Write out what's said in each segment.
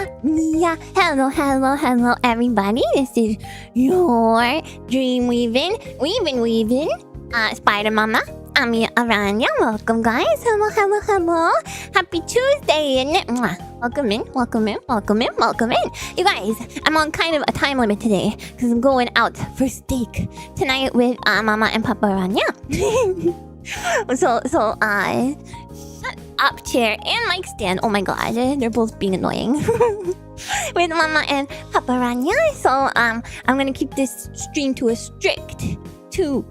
Amiya. Hello, everybody. This is your dream weaving, Spider Mama. Amiya Aranha. Welcome, guys. Hello. Happy Tuesday, isn't it? Mwah. Welcome in. You guys, I'm on kind of a time limit today because I'm going out for steak tonight with Mama and Papa Aranha. So, shut up, chair and mic stand. Oh my god, they're both being annoying. With Mama and Papa Aranha. So, I'm gonna keep this stream to a strict 2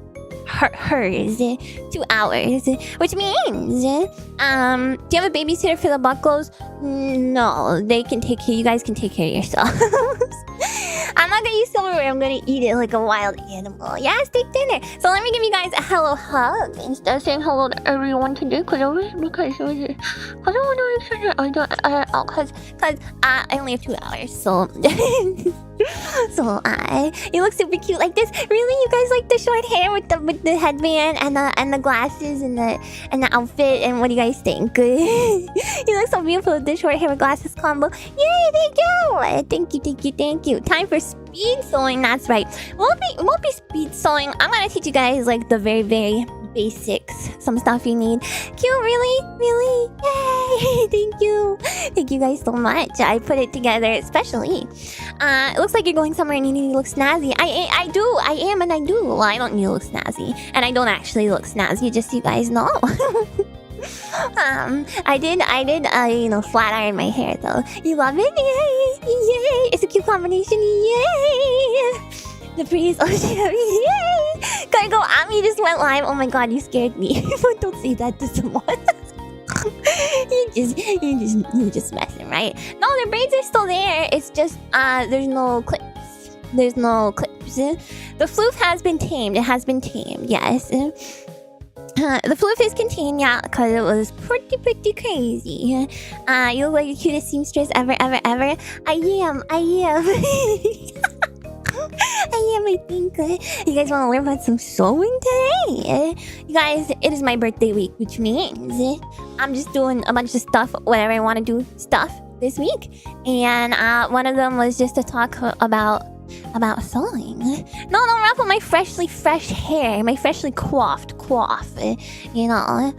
hours, which means, do you have a babysitter for the buckles? No, they can take care. You guys can take care of yourselves. I'm not gonna use silverware. I'm gonna eat it like a wild animal. Yeah, steak dinner. So let me give you guys a hello hug instead of saying hello to everyone today, because I want to make sure I only have 2 hours, so. You look super cute like this. Really, you guys like the short hair with the headband and the glasses and the outfit? And what do you guys think? You look so beautiful with the short hair with glasses combo. Yay! Thank you. Time for speed sewing. That's right. Won't be speed sewing. I'm gonna teach you guys like the very basics, some stuff you need. Cute, really? Yay! Thank you guys so much. I put it together especially. It looks like you're going somewhere and you need to look snazzy. I am and I do. Well, I don't need to look snazzy, and I don't actually look snazzy, just so you guys know. I did flat iron my hair though. You love it? Yay! It's a cute combination. Yay! The breeze. Oh shit! Yay! Gotta go. Ami just went live. Oh my god, you scared me. Don't say that to someone. You're just messing, right? No, the braids are still there. It's just there's no clips. The floof has been tamed. It has been tamed. Yes. The floof is contained, yeah, because it was pretty crazy. You look like the cutest seamstress ever. I am. I think. You guys want to learn about some sewing today? You guys, it is my birthday week, which means I'm just doing a bunch of stuff, whatever I want to do stuff this week. And one of them was just to talk about sewing. No, don't ruffle my freshly fresh hair, my freshly coiffed, you know.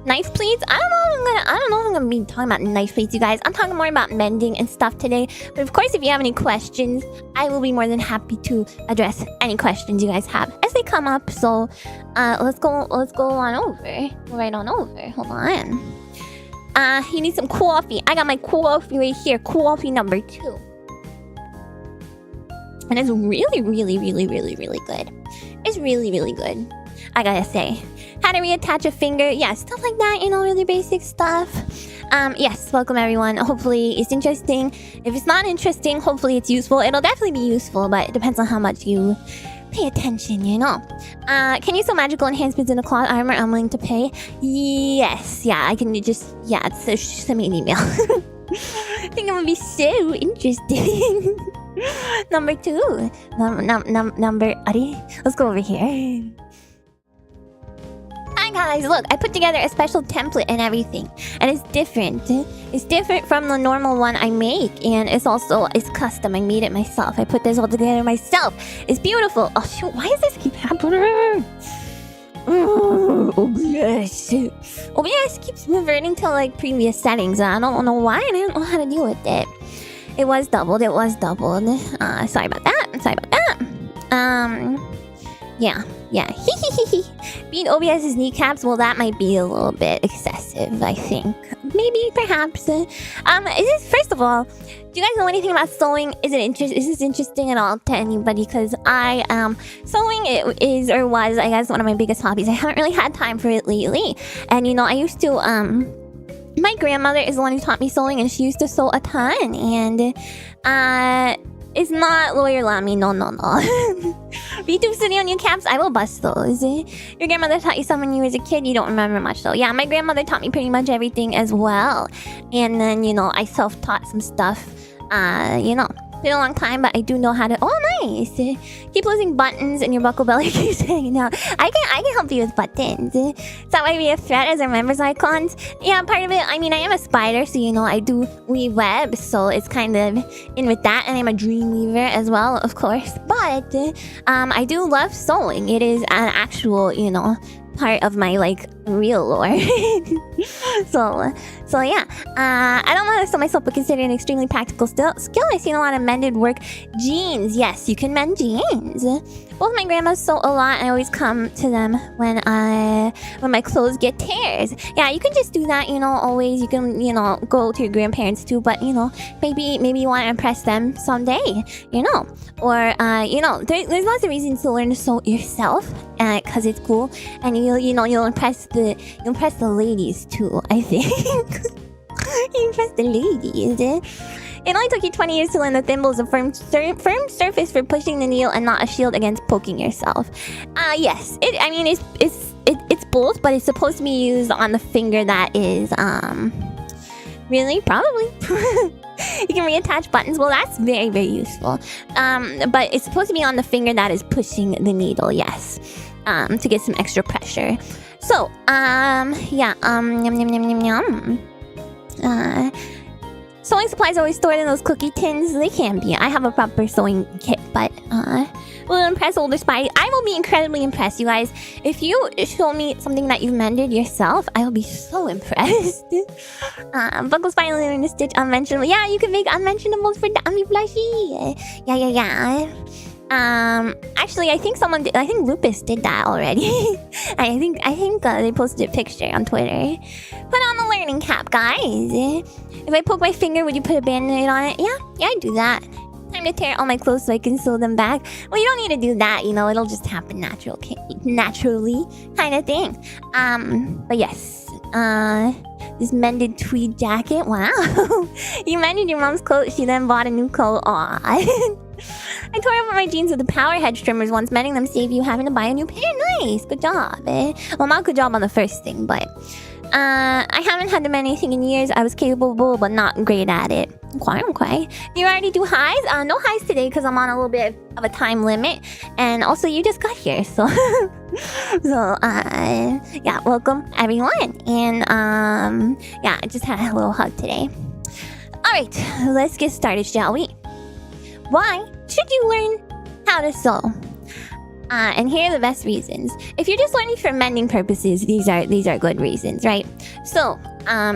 Knife pleats. I don't know if I'm gonna be talking about knife pleats, you guys. I'm talking more about mending and stuff today. But of course, if you have any questions, I will be more than happy to address any questions you guys have as they come up. So, let's go on over. Go right on over. Hold on. You need some coffee. I got my coffee right here. Coffee number 2. And it's really good. It's really good. I gotta say. How to reattach a finger. Yeah, stuff like that, really basic stuff. Yes, welcome everyone. Hopefully it's interesting. If it's not interesting, hopefully it's useful. It'll definitely be useful, but it depends on how much you pay attention, Can you sew magical enhancements in a cloth armor? I'm willing to pay. Yes, yeah, I can just send me an email. I think it would be so interesting. Number 2. Number Ari. Let's go over here. Hi guys, look, I put together a special template and everything, and it's different. It's different from the normal one I make, and it's custom. I made it myself. I put this all together myself. It's beautiful. Oh shoot, why does this keep happening? OBS keeps reverting to like previous settings. I don't know why, and I don't know how to deal with it. It was doubled. Sorry about that. Yeah. Being OBS's kneecaps, well, that might be a little bit excessive, I think. Maybe, perhaps. First of all, do you guys know anything about sewing? Is this interesting at all to anybody? Because sewing is or was, I guess, one of my biggest hobbies. I haven't really had time for it lately. And, I used to, my grandmother is the one who taught me sewing, and she used to sew a ton. And, it's not Lawyer Lamy, no. VTube Studio new caps, I will bust those. Your grandmother taught you something when you was a kid, you don't remember much though. Yeah, my grandmother taught me pretty much everything as well. And then, I self-taught some stuff, been a long time, but I do know how to. Oh, nice! Keep losing buttons and your buckle belly keeps hanging out. I can help you with buttons. So that might be a threat as our members icons. Yeah, part of it. I mean, I am a spider, so you know I do weave webs, so it's kind of in with that. And I'm a dream weaver as well, of course. But I do love sewing. It is an actual, you know, part of my like real lore. so yeah, I don't know how to sew myself, but consider it an extremely practical skill. I've seen a lot of mended work. Jeans, yes, you can mend jeans. Both my grandmas sew a lot, and I always come to them when my clothes get tears. Yeah, you can just do that, you know. Always, you can, you know, go to your grandparents too, but you know, maybe you want to impress them someday, you know, or you know, there's lots of reasons to learn to sew yourself, because it's cool, and you'll impress the ladies too, I think. You impress the ladies. It only took you 20 years to learn the thimble is a firm surface for pushing the needle and not a shield against poking yourself. Yes. It's both, but it's supposed to be used on the finger that is, really? Probably. You can reattach buttons. Well, that's very, very useful. But it's supposed to be on the finger that is pushing the needle, yes. To get some extra pressure. So, yeah, sewing supplies are always stored in those cookie tins. They can be. I have a proper sewing kit, but will it impress older spies? I will be incredibly impressed, you guys. If you show me something that you've mended yourself, I will be so impressed. Buckles finally learning to stitch unmentionable. Yeah, you can make unmentionables for Dummy Blushy. Yeah. Actually, I think Lupus did that already. I think they posted a picture on Twitter. Put on the learning cap, guys. If I poke my finger, would you put a band-aid on it? Yeah, I do that. Time to tear all my clothes so I can sew them back. Well, you don't need to do that, you know, it'll just happen naturally kind of thing. But yes, this mended tweed jacket. Wow. You mended your mom's coat, she then bought a new coat. Aw. I tore over my jeans with the power hedge trimmers once. Mending them save you having to buy a new pair. Nice, good job, Well, not good job on the first thing, but I haven't had to mend anything in years. I was capable, but not great at it. Okay. Do you already do highs? No highs today because I'm on a little bit of a time limit, and also you just got here, so yeah, welcome everyone, and yeah, I just had a little hug today. All right, let's get started, shall we? Why should you learn how to sew? And here are the best reasons. If you're just learning for mending purposes, these are good reasons, right? So,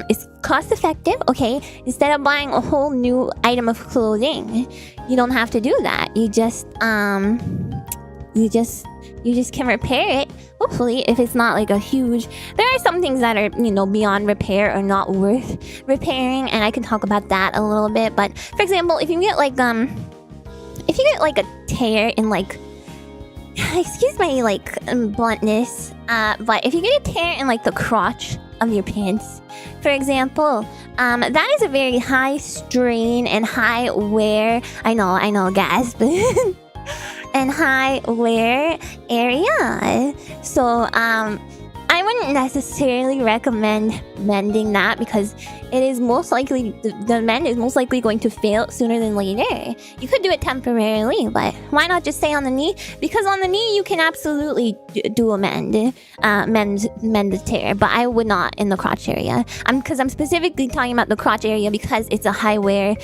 it's cost effective, okay? Instead of buying a whole new item of clothing, you don't have to do that. You just can repair it. Hopefully, if it's not like a huge... There are some things that are, you know, beyond repair or not worth repairing, and I can talk about that a little bit. But, for example, if you get like a tear in like... Excuse my like bluntness, but if you get a tear in like the crotch of your pants, for example, that is a very high strain and high wear. I know, gasp. And high wear area. So, I wouldn't necessarily recommend mending that because it is most likely, the mend is most likely going to fail sooner than later. You could do it temporarily, but why not just stay on the knee? Because on the knee, you can absolutely do a mend the tear, but I would not in the crotch area. Because I'm specifically talking about the crotch area because it's a high wear,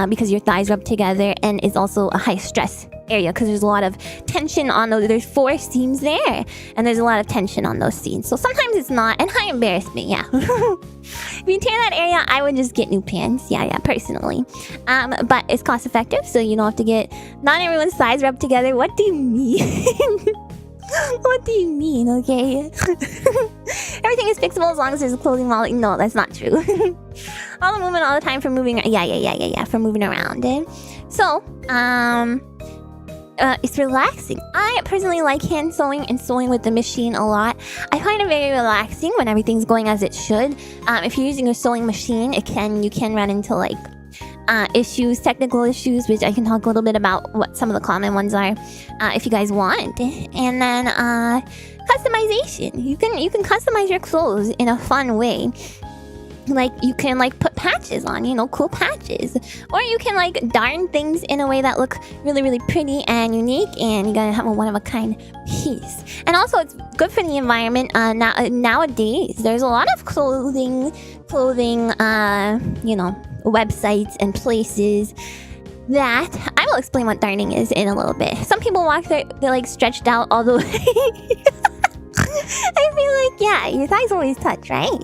because your thighs rub together, and it's also a high stress area because there's a lot of tension on those. There's 4 seams there, and there's a lot of tension on those seams. So sometimes it's not, and high embarrassment, yeah. If you tear that area, I would just get new pants. Yeah, personally. But it's cost effective, so you don't have to get not everyone's thighs rubbed together. What do you mean? What do you mean, okay? Everything is fixable as long as there's a clothing wall. No, that's not true. All the movement all the time for moving. Yeah, for moving around. So, it's relaxing. I personally like hand sewing and sewing with the machine a lot. I find it very relaxing when everything's going as it should. If you're using a sewing machine, you can run into like technical issues, which I can talk a little bit about what some of the common ones are, if you guys want. And then customization. You can customize your clothes in a fun way. like you can like put patches on, you know, cool patches, or you can like darn things in a way that look really, really pretty and unique, and you gotta have a one-of-a-kind piece. And also it's good for the environment. Nowadays there's a lot of clothing you know, websites and places that I will explain what darning is in a little bit. Some people walk they're like stretched out all the way. I feel like, yeah, your thighs always touch, right?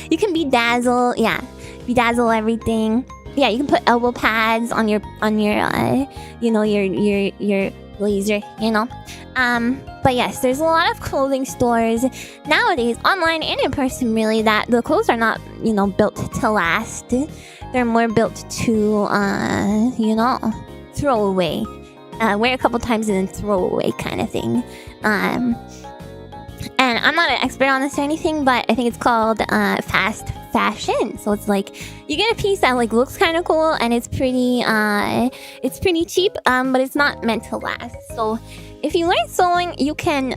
You can bedazzle, yeah, bedazzle everything. Yeah, you can put elbow pads on your you know, your blazer, you know. But yes, there's a lot of clothing stores nowadays, online and in person, really, that the clothes are not, you know, built to last. They're more built to, you know, throw away, wear a couple times and then throw away kind of thing. And I'm not an expert on this or anything, but I think it's called fast fashion. So it's like you get a piece that like looks kind of cool and it's pretty cheap, but it's not meant to last. So if you learn sewing, you can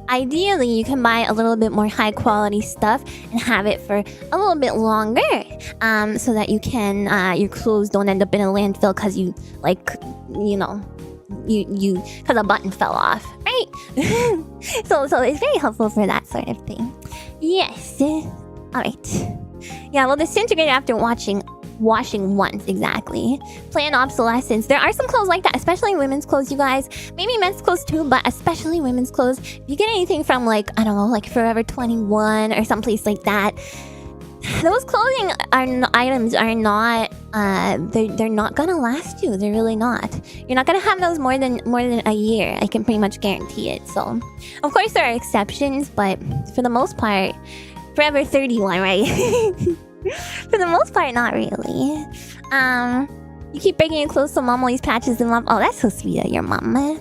ideally you can buy a little bit more high quality stuff and have it for a little bit longer, so that you can your clothes don't end up in a landfill because you like, you know, you because a button fell off, right? so it's very helpful for that sort of thing. Yes. All right. Yeah, well, disintegrate after washing once, exactly. Planned obsolescence. There are some clothes like that, especially women's clothes, you guys. Maybe men's clothes too, but especially women's clothes. If you get anything from like, I don't know, like Forever 21 or someplace like that, those clothing items are not they're not gonna last you. They're really not. You're not gonna have those more than a year. I can pretty much guarantee it. So of course there are exceptions, but for the most part, Forever 31, right? For the most part, not really. You keep breaking your clothes so mom always patches them up. Oh, that's so sweet of your mama.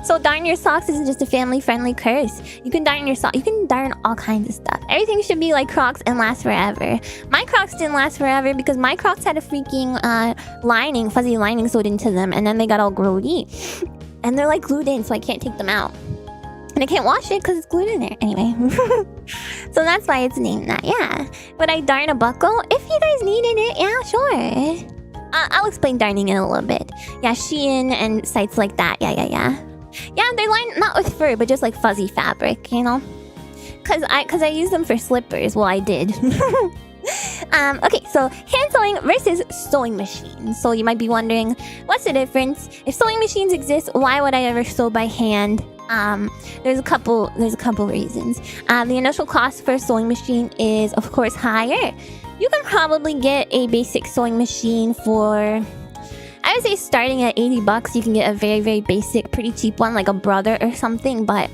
So darn your socks isn't just a family-friendly curse. You can darn your socks. You can darn all kinds of stuff. Everything should be like Crocs and last forever. My Crocs didn't last forever because my Crocs had a freaking lining, fuzzy lining sewed into them, and then they got all grody. And they're like glued in, so I can't take them out. And I can't wash it because it's glued in there. Anyway. So that's why it's named that, yeah. Would I darn a buckle? If you guys needed it, yeah, sure. I'll explain darning in a little bit. Yeah, Shein and sites like that. Yeah. Yeah, they're lined not with fur, but just like fuzzy fabric, you know? Cause I use them for slippers. Well, I did. Okay, so hand sewing versus sewing machines. So you might be wondering, what's the difference? If sewing machines exist, why would I ever sew by hand? There's a couple reasons. The initial cost for a sewing machine is, of course, higher. You can probably get a basic sewing machine for, I would say, starting at $80. You can get a very, very basic, pretty cheap one, like a Brother or something, but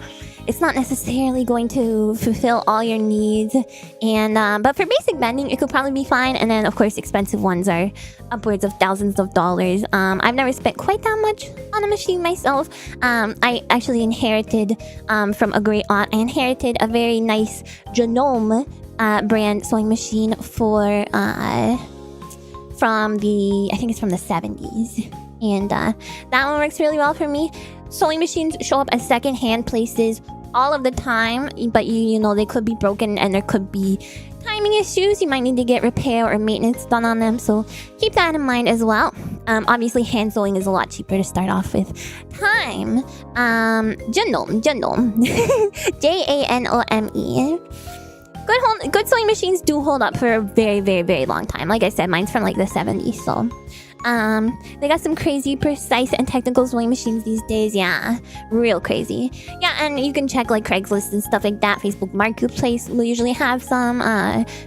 it's not necessarily going to fulfill all your needs. And but for basic mending, it could probably be fine. And then, of course, expensive ones are upwards of thousands of dollars. I've never spent quite that much on a machine myself. I actually inherited from a great aunt. I inherited a very nice Genome brand sewing machine for from the, I think it's from the 70s. And that one works really well for me. Sewing machines show up at second-hand places all of the time, but you know, they could be broken and there could be timing issues. You might need to get repair or maintenance done on them, so keep that in mind as well. Obviously, hand sewing is a lot cheaper to start off with. Time. Genome. Janome. Good sewing machines do hold up for a very, very, very long time. Like I said, mine's from like the 70s, so they got some crazy precise and technical sewing machines these days. Yeah, real crazy. Yeah, and you can check like Craigslist and stuff like that. Facebook Marketplace will usually have some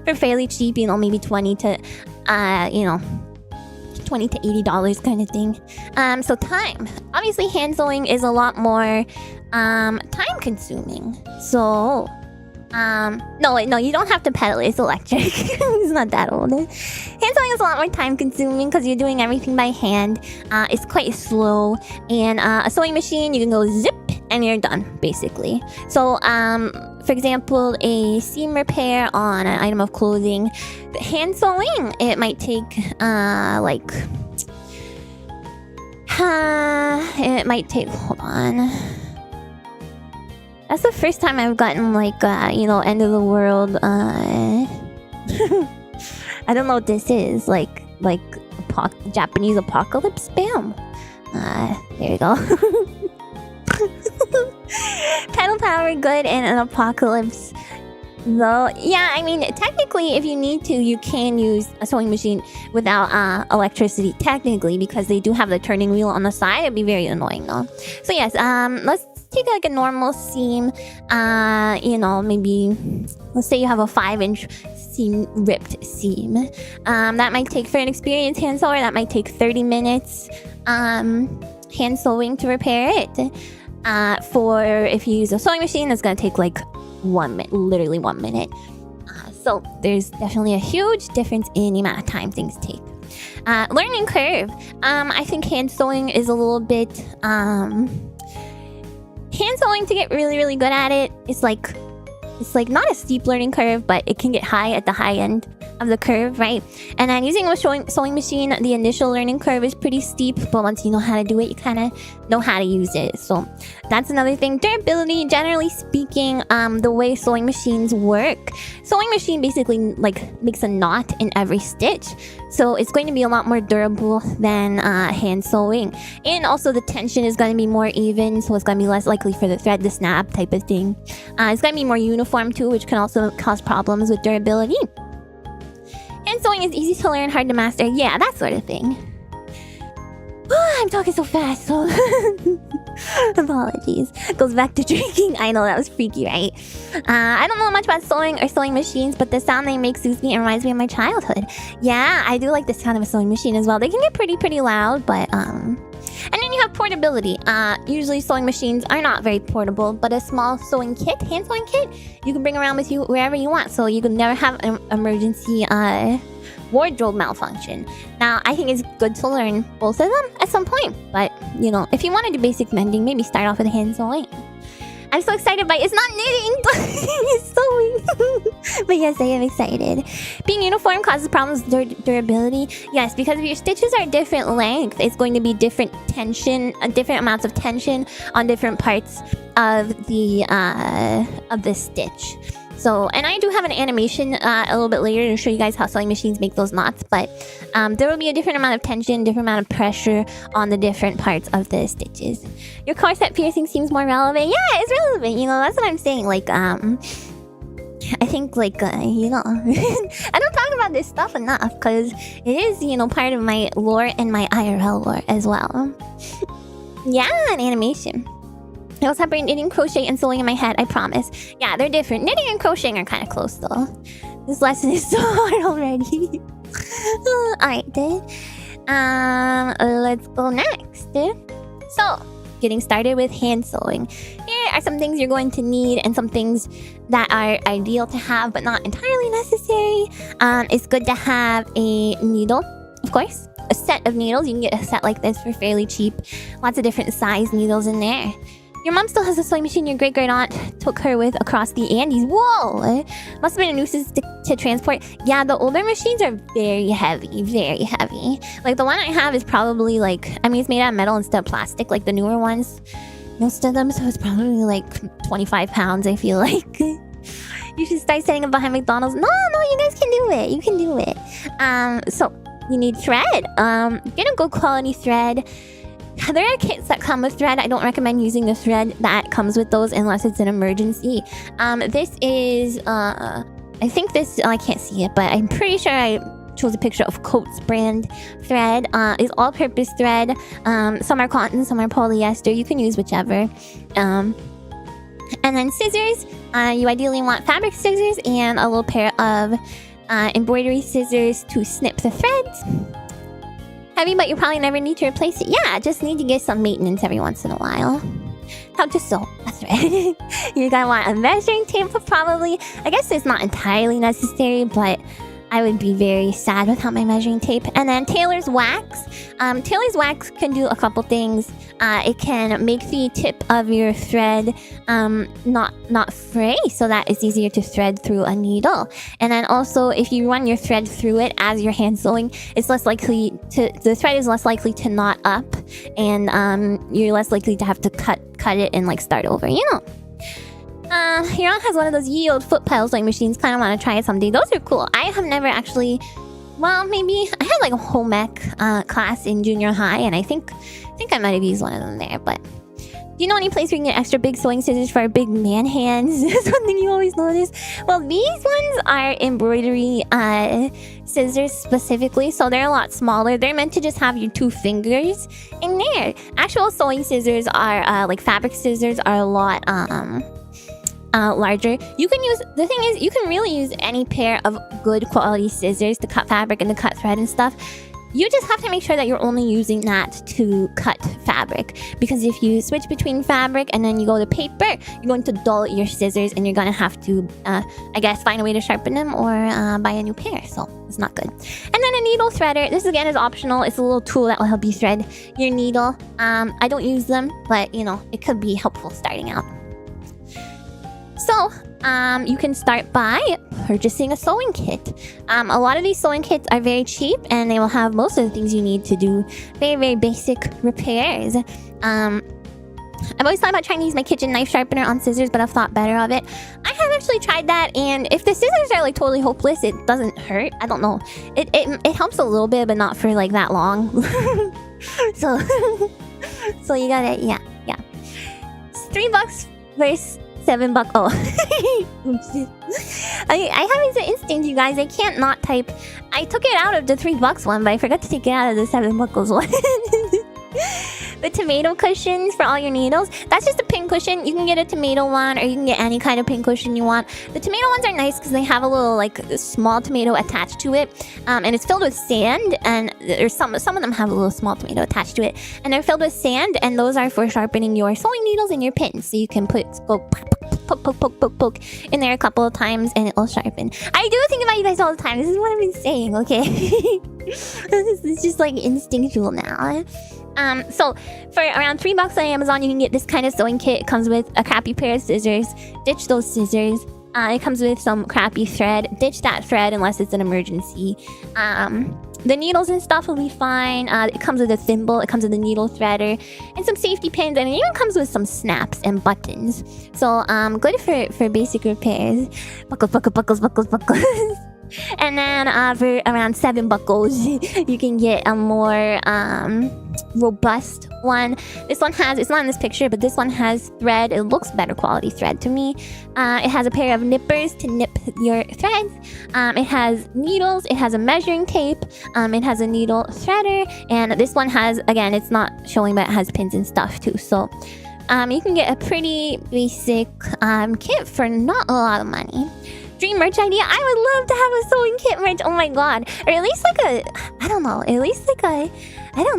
for fairly cheap, you know, maybe $20 to $80 kind of thing. So time. Obviously, hand sewing is a lot more time consuming. So no, you don't have to pedal it. It's electric. It's not that old. Hand sewing is a lot more time consuming because you're doing everything by hand. It's quite slow. And a sewing machine, you can go zip and you're done, basically. So, for example, a seam repair on an item of clothing, hand sewing, it might take hold on. That's the first time I've gotten like, end of the world, I don't know what this is. Like Japanese apocalypse spam. There you go. Pedal power good in an apocalypse. Though, yeah, I mean, technically, if you need to, you can use a sewing machine without electricity, technically, because they do have the turning wheel on the side. It'd be very annoying, though. So, yes, let's take like a normal seam. You know, maybe, let's say you have a 5-inch ripped seam. That might take, for an experienced hand sewer, that might take 30 minutes hand sewing to repair it. For if you use a sewing machine, it's gonna take like 1 minute, literally 1 minute. So there's definitely a huge difference in the amount of time things take. Learning curve. I think hand sewing is a little bit hand sewing to get really, really good at it. It's like not a steep learning curve, but it can get high at the high end of the curve, right? And then using a sewing machine, the initial learning curve is pretty steep, but once you know how to do it, you kind of know how to use it. So that's another thing. Durability, generally speaking, the way sewing machines work, sewing machine basically like makes a knot in every stitch, so it's going to be a lot more durable than hand sewing. And also the tension is going to be more even, so it's going to be less likely for the thread to snap, type of thing. It's going to be more uniform too, which can also cause problems with durability. Hand sewing is easy to learn, hard to master. Yeah, that sort of thing. I'm talking so fast, so apologies. Goes back to drinking. I know, that was freaky, right? I don't know much about sewing or sewing machines, but the sound they make soothes me and reminds me of my childhood. Yeah, I do like the sound of a sewing machine as well. They can get pretty loud, but and then you have portability. Usually sewing machines are not very portable, but a small sewing kit, hand sewing kit, you can bring around with you wherever you want, so you can never have an emergency wardrobe malfunction. Now, I think it's good to learn both of them at some point, but you know, if you want to do basic mending, maybe start off with hand sewing. I'm so excited by it's not knitting, but it's sewing. But yes, I am excited. Being uniform causes problems with durability. Yes, because if your stitches are different length, it's going to be different tension, different amounts of tension on different parts of the stitch. So, and I do have an animation a little bit later to show you guys how sewing machines make those knots, but there will be a different amount of tension, different amount of pressure on the different parts of the stitches. Your corset piercing seems more relevant. Yeah, it's relevant, you know, that's what I'm saying. Like, I think, like, you know, I don't talk about this stuff enough because it is, you know, part of my lore and my IRL lore as well. Yeah, an animation. I will separate knitting, crochet, and sewing in my head, I promise. Yeah, they're different. Knitting and crocheting are kind of close, though. This lesson is so hard already. Alright, then. Let's go next. So, getting started with hand sewing. Here are some things you're going to need and some things that are ideal to have, but not entirely necessary. It's good to have a needle, of course. A set of needles. You can get a set like this for fairly cheap. Lots of different size needles in there. Your mom still has a sewing machine your great-great-aunt took her with across the Andes. Whoa! Must have been a nuisance to transport. Yeah, the older machines are very heavy, very heavy. Like, the one I have is probably, like, I mean, it's made out of metal instead of plastic, like the newer ones. Most of them, so it's probably, like, 25 pounds, I feel like. You should start setting up behind McDonald's. No, you guys can do it. You can do it. So, you need thread. Get a good quality thread. There are kits that come with thread. I don't recommend using the thread that comes with those unless it's an emergency. This is, I think this, I can't see it, but I'm pretty sure I chose a picture of Coats brand thread. It's all-purpose thread. Some are cotton, some are polyester. You can use whichever. And then scissors. You ideally want fabric scissors and a little pair of embroidery scissors to snip the threads. Heavy, but you probably never need to replace it. Yeah, just need to get some maintenance every once in a while. How to sew. That's right. You're gonna want a measuring tape, probably. I guess it's not entirely necessary, but I would be very sad without my measuring tape. And then tailor's wax. Tailor's wax can do a couple things. It can make the tip of your thread not fray, so that it's easier to thread through a needle. And then also, if you run your thread through it as you're hand sewing, it's less likely to, the thread is less likely to knot up, and you're less likely to have to cut it and like start over, you know. Your aunt has one of those yield foot pile sewing machines. Kind of want to try it someday. Those are cool. I have never actually. Well, maybe I had like a home ec class in junior high, and I think I might have used one of them there. But do you know any place where you can get extra big sewing scissors for big man hands? That's one thing you always notice. Well, these ones are embroidery scissors specifically, so they're a lot smaller. They're meant to just have your 2 fingers in there. Actual sewing scissors are like fabric scissors are a lot larger. You can use, the thing is, you can really use any pair of good quality scissors to cut fabric and to cut thread and stuff. You just have to make sure that you're only using that to cut fabric, because if you switch between fabric and then you go to paper, you're going to dull your scissors and you're going to have to, I guess, find a way to sharpen them or buy a new pair. So it's not good. And then a needle threader. This again is optional. It's a little tool that will help you thread your needle. I don't use them, but you know, it could be helpful starting out. So, you can start by purchasing a sewing kit. A lot of these sewing kits are very cheap, and they will have most of the things you need to do very, very basic repairs. I've always thought about trying to use my kitchen knife sharpener on scissors, but I've thought better of it. I have actually tried that, and if the scissors are like totally hopeless, it doesn't hurt. I don't know. It helps a little bit, but not for like that long. So, so you gotta, yeah. It's $3 versus $7. Oh, I have this instinct, you guys. I can't not type. I took it out of the $3 one, but I forgot to take it out of the $7 one. The tomato cushions for all your needles. That's just a pin cushion. You can get a tomato one, or you can get any kind of pin cushion you want. The tomato ones are nice because they have a little like small tomato attached to it, and it's filled with sand. And there's some of them have a little small tomato attached to it, and they're filled with sand. And those are for sharpening your sewing needles and your pins. So you can go poke in there a couple of times, and it'll sharpen. I do think about you guys all the time. This is what I've been saying. Okay, this is just like instinctual now. So for around $3 on Amazon, you can get this kind of sewing kit. It comes with a crappy pair of scissors. Ditch those scissors. It comes with some crappy thread. Ditch that thread unless it's an emergency. The needles and stuff will be fine. It comes with a thimble. It comes with a needle threader and some safety pins, and it even comes with some snaps and buttons. So good for basic repairs. Buckles. And then for around $7, you can get a more robust one. This one has, it's not in this picture, but this one has thread. It looks better quality thread to me. It has a pair of nippers to nip your threads. It has needles. It has a measuring tape. It has a needle threader. And this one has, again, it's not showing, but it has pins and stuff too. So you can get a pretty basic kit for not a lot of money. Dream merch idea? I would love to have a sewing kit merch. Oh my god. Or at least like a, I don't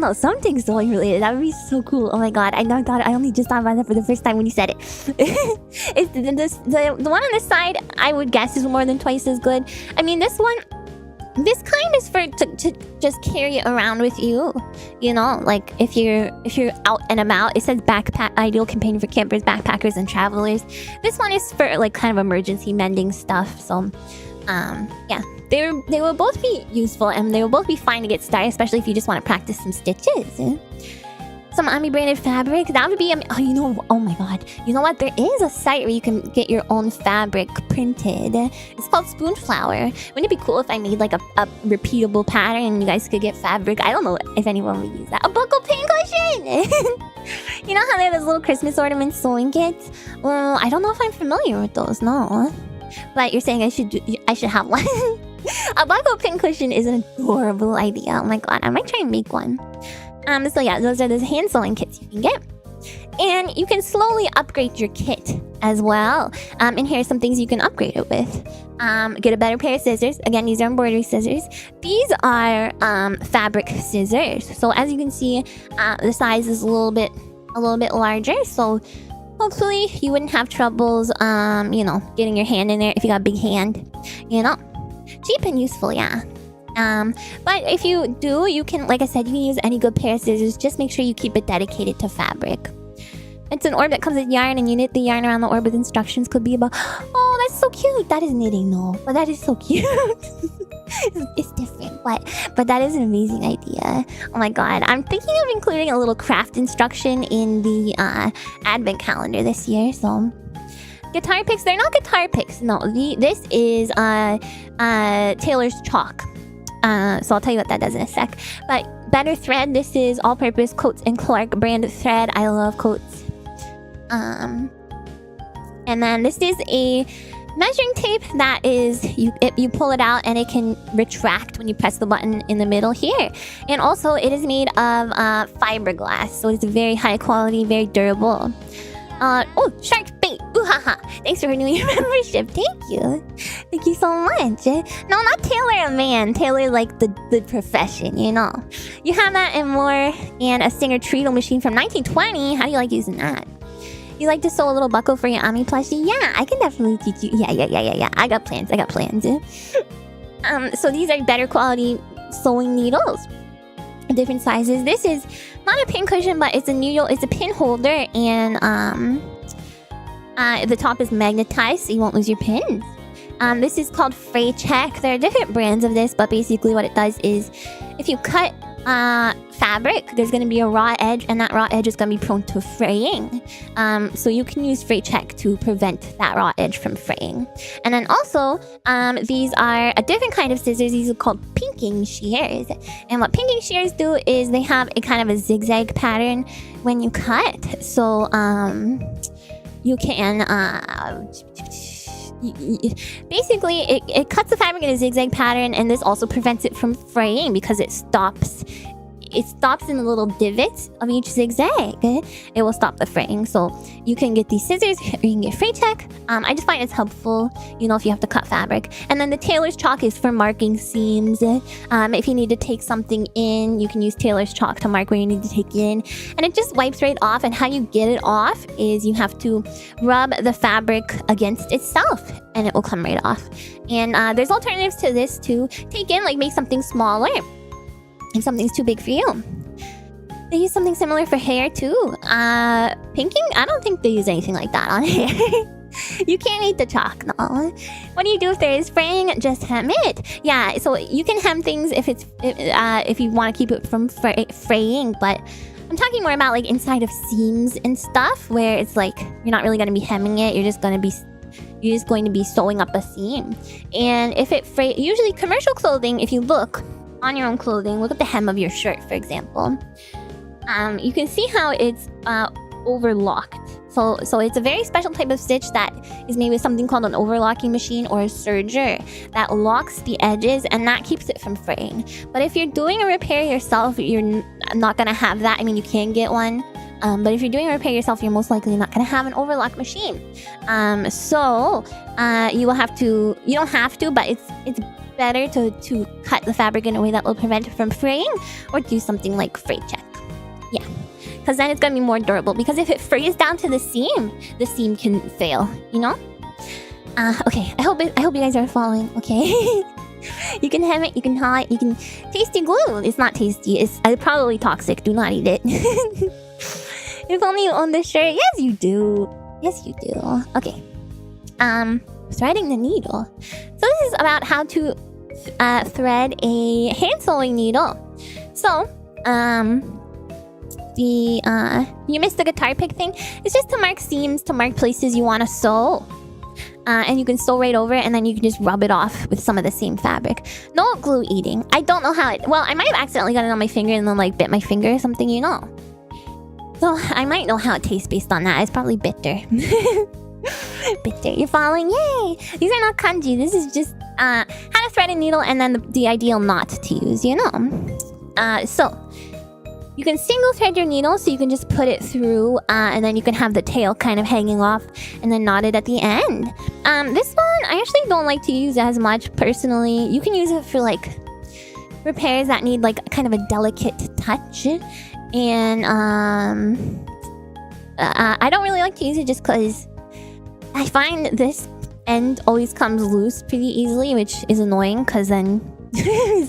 know, something sewing related. That would be so cool. Oh my god. I never thought, I only just thought about that for the first time when you said it. It's the one on this side, I would guess, is more than twice as good. I mean, this kind is for to just carry it around with you, you know, like if you're out and about. It says backpack, ideal companion for campers, backpackers, and travelers. This one is for like kind of emergency mending stuff. So yeah, they will both be useful, and they will both be fine to get started, especially if you just want to practice some stitches. Some Ami branded fabric, that would be, oh, you know, oh my god, you know what, there is a site where you can get your own fabric printed. It's called Spoonflower. Wouldn't it be cool if I made like a repeatable pattern and you guys could get fabric? I don't know if anyone would use that. A buckle pin cushion. You know how they have those little Christmas ornament sewing kits? Well, I don't know if I'm familiar with those, no. But you're saying I should have one. A buckle pin cushion is an adorable idea. Oh my god, I might try and make one. So yeah, those are the hand sewing kits you can get. And you can slowly upgrade your kit as well. And here are some things you can upgrade it with. Get a better pair of scissors. Again, these are embroidery scissors. These are fabric scissors. So as you can see, the size is a little bit larger. So hopefully you wouldn't have troubles, you know, getting your hand in there if you got a big hand. You know, cheap and useful, yeah. But if you do, you can, like I said, you can use any good pair of scissors. Just make sure you keep it dedicated to fabric. It's an orb that comes with yarn, and you knit the yarn around the orb with instructions. Could be about, oh, that's so cute. That is knitting, no, but that is so cute. It's different, but that is an amazing idea. Oh my god, I'm thinking of including a little craft instruction in the advent calendar this year. So Guitar picks, they're not guitar picks. No, this is Taylor's chalk. So I'll tell you what that does in a sec. But better thread, this is all-purpose Coates & Clark brand thread. I love Coates. And then this is a measuring tape that is, you pull it out and it can retract when you press the button in the middle here. And also it is made of fiberglass, so it's very high quality, very durable. Oh, shark bait! Ooh ha ha! Thanks for renewing your membership. Thank you. Thank you so much. No, not Taylor a man. Taylor like the profession, you know. You have that and more, and a Singer Treadle machine from 1920. How do you like using that? You like to sew a little buckle for your Ami plushie? Yeah, I can definitely teach you. Yeah. I got plans. So these are better quality sewing needles. Different sizes. This is not a pin cushion, but it's a needle. It's a pin holder, and the top is magnetized, so you won't lose your pins. This is called Fray Check. There are different brands of this, but basically what it does is, if you cut fabric, there's going to be a raw edge, and that raw edge is going to be prone to fraying. So you can use Fray Check to prevent that raw edge from fraying. And then also, these are a different kind of scissors. These are called pinking shears. And what pinking shears do is they have a kind of a zigzag pattern when you cut. So you can basically it cuts the fabric in a zigzag pattern, and this also prevents it from fraying because it stops in the little divots of each zigzag. It will stop the fraying. So you can get these scissors, or you can get Fray Check. I just find it's helpful, you know, if you have to cut fabric. And then the Taylor's chalk is for marking seams. If you need to take something in, you can use Taylor's chalk to mark where you need to take in, and it just wipes right off. And how you get it off is you have to rub the fabric against itself, and it will come right off. And there's alternatives to this to take in, like make something smaller if something's too big for you. They use something similar for hair too. Pinking? I don't think they use anything like that on hair. You can't eat the chalk, no. What do you do if there is fraying? Just hem it. Yeah, so you can hem things if you want to keep it from fraying, but I'm talking more about like inside of seams and stuff, where it's like you're not really going to be hemming it. You're just going to be sewing up a seam. And if it usually commercial clothing, if you look on your own clothing, look at the hem of your shirt, for example. You can see how it's overlocked. So it's a very special type of stitch that is made with something called an overlocking machine or a serger that locks the edges, and that keeps it from fraying. But if you're doing a repair yourself, you're not gonna have that. I mean, you can get one. But if you're doing a repair yourself, you're most likely not going to have an overlock machine. You will have to. You don't have to, but it's better to cut the fabric in a way that will prevent it from fraying, or do something like Fray Check. Yeah, because then it's going to be more durable. Because if it frays down to the seam can fail. You know. Okay. I hope you guys are following. Okay. You can hem it. You can haul it. You can tasty glue. It's not tasty. It's probably toxic. Do not eat it. If only you own this shirt. Yes, you do. Yes, you do. Okay. Threading the needle. So this is about how to thread a hand sewing needle. So, you missed the guitar pick thing. It's just to mark seams, to mark places you want to sew. And you can sew right over it, and then you can just rub it off with some of the same fabric. No glue eating. I don't know how it... Well, I might have accidentally got it on my finger and then like bit my finger or something, you know. So I might know how it tastes based on that. It's probably bitter. Bitter. You're following? Yay! These are not kanji. This is just how to thread a needle, and then the ideal knot to use, you know. So you can single thread your needle, so you can just put it through, and then you can have the tail kind of hanging off and then knot it at the end. This one I actually don't like to use as much personally. You can use it for like repairs that need like kind of a delicate touch. And I don't really like to use it just because I find this end always comes loose pretty easily, which is annoying because then it's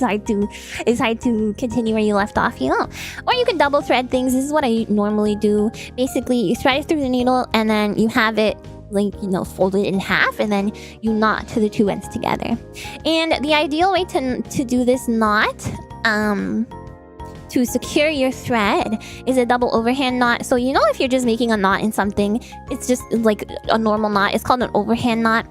hard to continue where you left off, you know. Or you can double thread things. This is what I normally do. Basically, you thread it through the needle, and then you have it like, you know, folded in half, and then you knot to the two ends together. And the ideal way to do this knot to secure your thread is a double overhand knot. So you know, if you're just making a knot in something, it's just like a normal knot. It's called an overhand knot.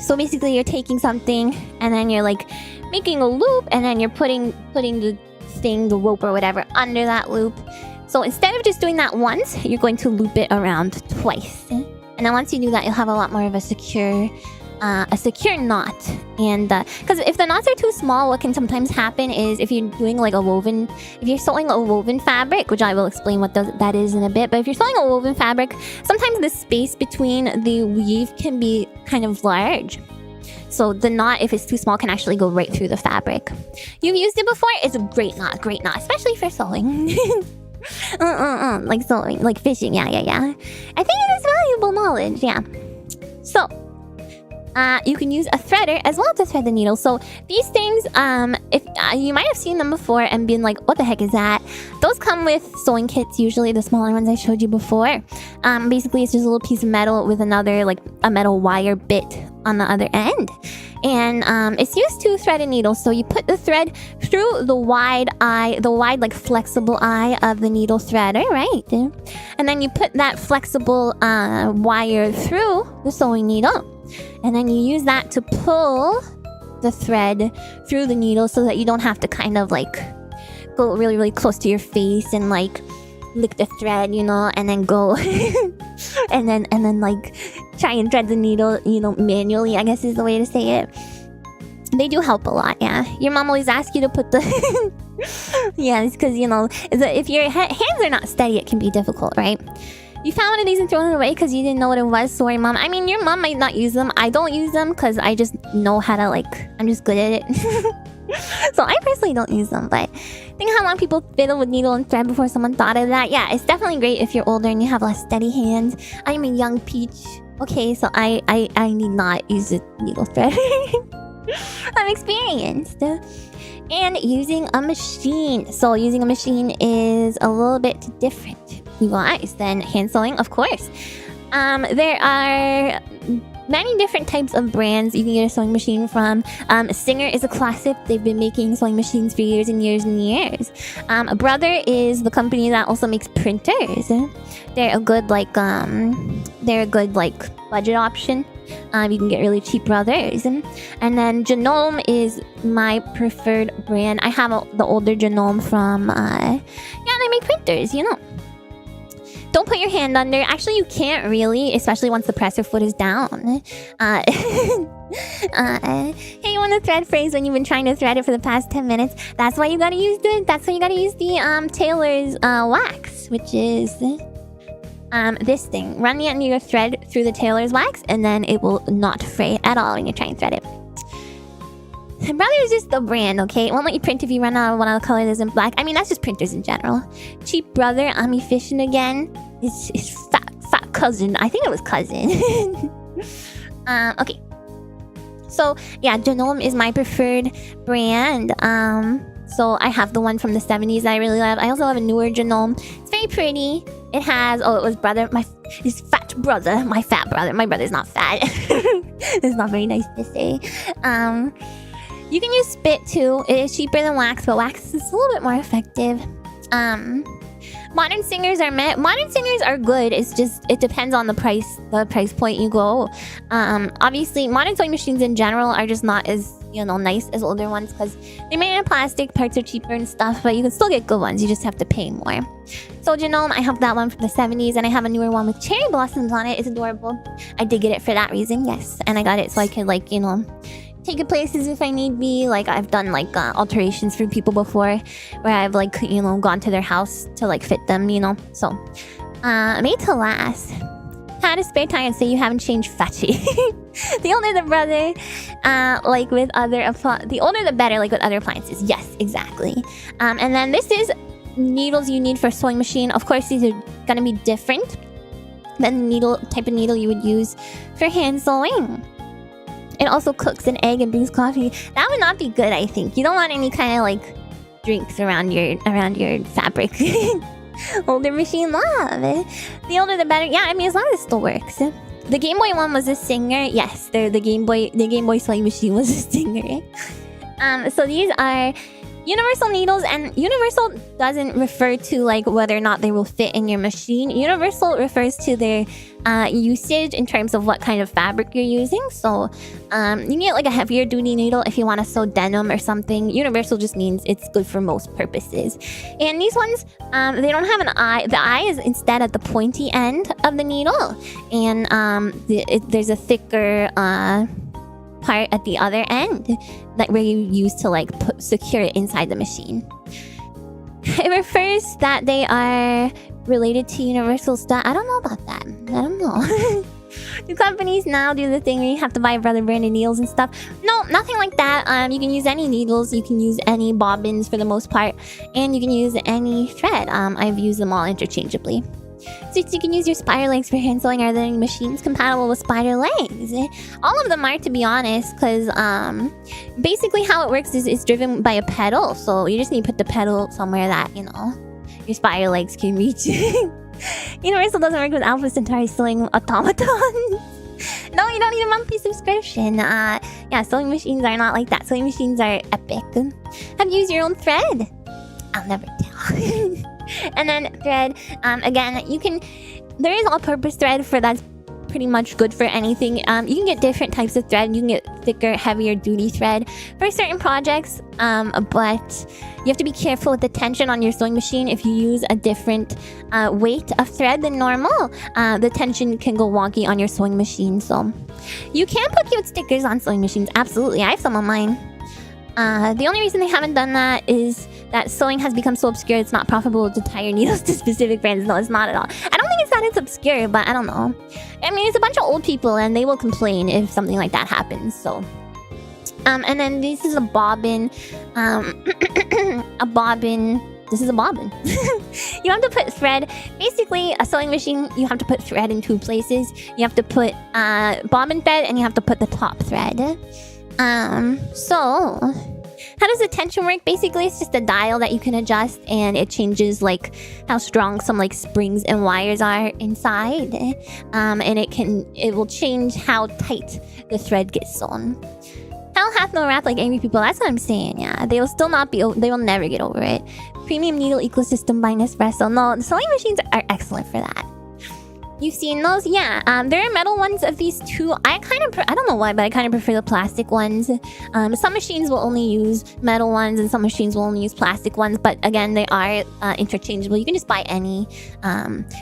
So basically you're taking something and then you're like making a loop, and then you're putting the thing, the rope or whatever, under that loop. So instead of just doing that once, you're going to loop it around twice. And then once you do that, you'll have a lot more of a secure knot. And because if the knots are too small, what can sometimes happen is if you're doing like if you're sewing a woven fabric, which I will explain what that is in a bit, but if you're sewing a woven fabric, sometimes the space between the weave can be kind of large. So the knot, if it's too small, can actually go right through the fabric. You've used it before? It's a great knot, especially for sewing. Like sewing, like fishing, yeah. I think it is valuable knowledge, yeah. So, you can use a threader as well to thread the needle. So these things, if you might have seen them before and been like, what the heck is that? Those come with sewing kits, usually the smaller ones I showed you before. Basically, it's just a little piece of metal with another, like a metal wire bit on the other end. And it's used to thread a needle. So you put the thread through the wide like flexible eye of the needle threader, right? And then you put that flexible wire through the sewing needle. And then you use that to pull the thread through the needle so that you don't have to kind of like go really, really close to your face and like lick the thread, you know, and then go and then like try and thread the needle, you know, manually, I guess is the way to say it. They do help a lot, yeah. Your mom always asks you to put the yeah, it's because, you know, if your hands are not steady, it can be difficult, right? You found one of these and thrown it away because you didn't know what it was. Sorry, Mom. I mean, your mom might not use them. I don't use them because I just know how to, like, I'm just good at it. So I personally don't use them, but think how long people fiddle with needle and thread before someone thought of that. Yeah, it's definitely great if you're older and you have less steady hands. I'm a young peach. Okay, so I need not use a needle thread. I'm experienced. And using a machine. So using a machine is a little bit different, you guys, than hand sewing, of course. There are many different types of brands you can get a sewing machine from. Singer is a classic. They've been making sewing machines for years and years and years. Brother is the company that also makes printers. They're a good budget option. You can get really cheap Brothers. And then Genome is my preferred brand. I have the older Genome from they make printers, you know. Don't put your hand under. Actually, you can't really, especially once the presser foot is down. Hey, you want to thread phrase when you've been trying to thread it for the past 10 minutes? That's why you gotta use the tailor's wax, which is this thing. Run the end of your thread through the tailor's wax, and then it will not fray at all when you're trying to thread it. Brother is just the brand, okay? It won't let you print if you run out of one of the color that isn't black. I mean, that's just printers in general. Cheap Brother, I'm efficient again. It's fat cousin. I think it was cousin. Okay. So, yeah, Genome is my preferred brand. So I have the one from the 70s that I really love. I also have a newer Genome. It's very pretty. It has, it was brother, his fat brother, my fat brother. My brother's not fat. It's not very nice to say. You can use spit too. It is cheaper than wax, but wax is a little bit more effective. Modern singers are good. It's just, it depends on the price point you go. Obviously, modern sewing machines in general are just not as, you know, nice as older ones because they're made in plastic, parts are cheaper and stuff, but you can still get good ones. You just have to pay more. So Genome, I have that one from the 70s, and I have a newer one with cherry blossoms on it. It's adorable. I did get it for that reason, yes. And I got it so I could, like, you know, take it places if I need be. Like, I've done like alterations for people before where I've, like, you know, gone to their house to like fit them, you know. So made to last. Had a spare tire and say you haven't changed fatty. The older the brother, like with other the older the better, like with other appliances. Yes, exactly. And then this is needles you need for a sewing machine. Of course, these are gonna be different than the type of needle you would use for hand sewing. It also cooks an egg and brews coffee. That would not be good, I think. You don't want any kind of like drinks around your fabric. Older machine love. The older the better. Yeah, I mean, as long as it still works. The Game Boy one was a Singer. Yes, the Game Boy sewing machine was a Singer. So these are Universal needles, and universal doesn't refer to like whether or not they will fit in your machine. Universal refers to their usage in terms of what kind of fabric you're using. So you can get like a heavier duty needle if you want to sew denim or something. Universal just means it's good for most purposes. And these ones, they don't have an eye. The eye is instead at the pointy end of the needle, and there's a thicker part at the other end that where you use to like secure it inside the machine. It refers that they are related to universal stuff. I don't know about that. I don't know. Do companies now do the thing where you have to buy brother branded needles and stuff? No, nothing like that. You can use any needles, you can use any bobbins for the most part, and you can use any thread. I've used them all interchangeably. So you can use your spider legs for hand sewing. Are there any machines compatible with spider legs? All of them are, to be honest, because basically how it works is it's driven by a pedal. So you just need to put the pedal somewhere that, you know, your spider legs can reach. Universal doesn't work with Alpha Centauri sewing automatons. No, you don't need a monthly subscription. Yeah, sewing machines are not like that. Sewing machines are epic. Have you used your own thread? I'll never tell. And then thread, again, you can, there is all-purpose thread for that's pretty much good for anything. You can get different types of thread. You can get thicker, heavier duty thread for certain projects, but you have to be careful with the tension on your sewing machine. If you use a different weight of thread than normal, the tension can go wonky on your sewing machine. So you can put cute stickers on sewing machines. Absolutely, I have some on mine. The only reason they haven't done that is that sewing has become so obscure it's not profitable to tie your needles to specific brands. No, it's not at all. I don't think it's that it's obscure, but I don't know. I mean, it's a bunch of old people and they will complain if something like that happens, so... and then this is a bobbin. A bobbin... This is a bobbin. You have to put thread... Basically, a sewing machine, you have to put thread in two places. You have to put bobbin thread and you have to put the top thread. So... How does the tension work? Basically, it's just a dial that you can adjust, and it changes like how strong some like springs and wires are inside. And it will change how tight the thread gets sewn. Hell hath no wrath like angry people. That's what I'm saying. Yeah, they will still not be. They will never get over it. Premium needle ecosystem by Nespresso. No, the sewing machines are excellent for that. You've seen those? Yeah. There are metal ones of these too. I don't know why, but I kind of prefer the plastic ones. Some machines will only use metal ones and some machines will only use plastic ones. But again, they are interchangeable. You can just buy any.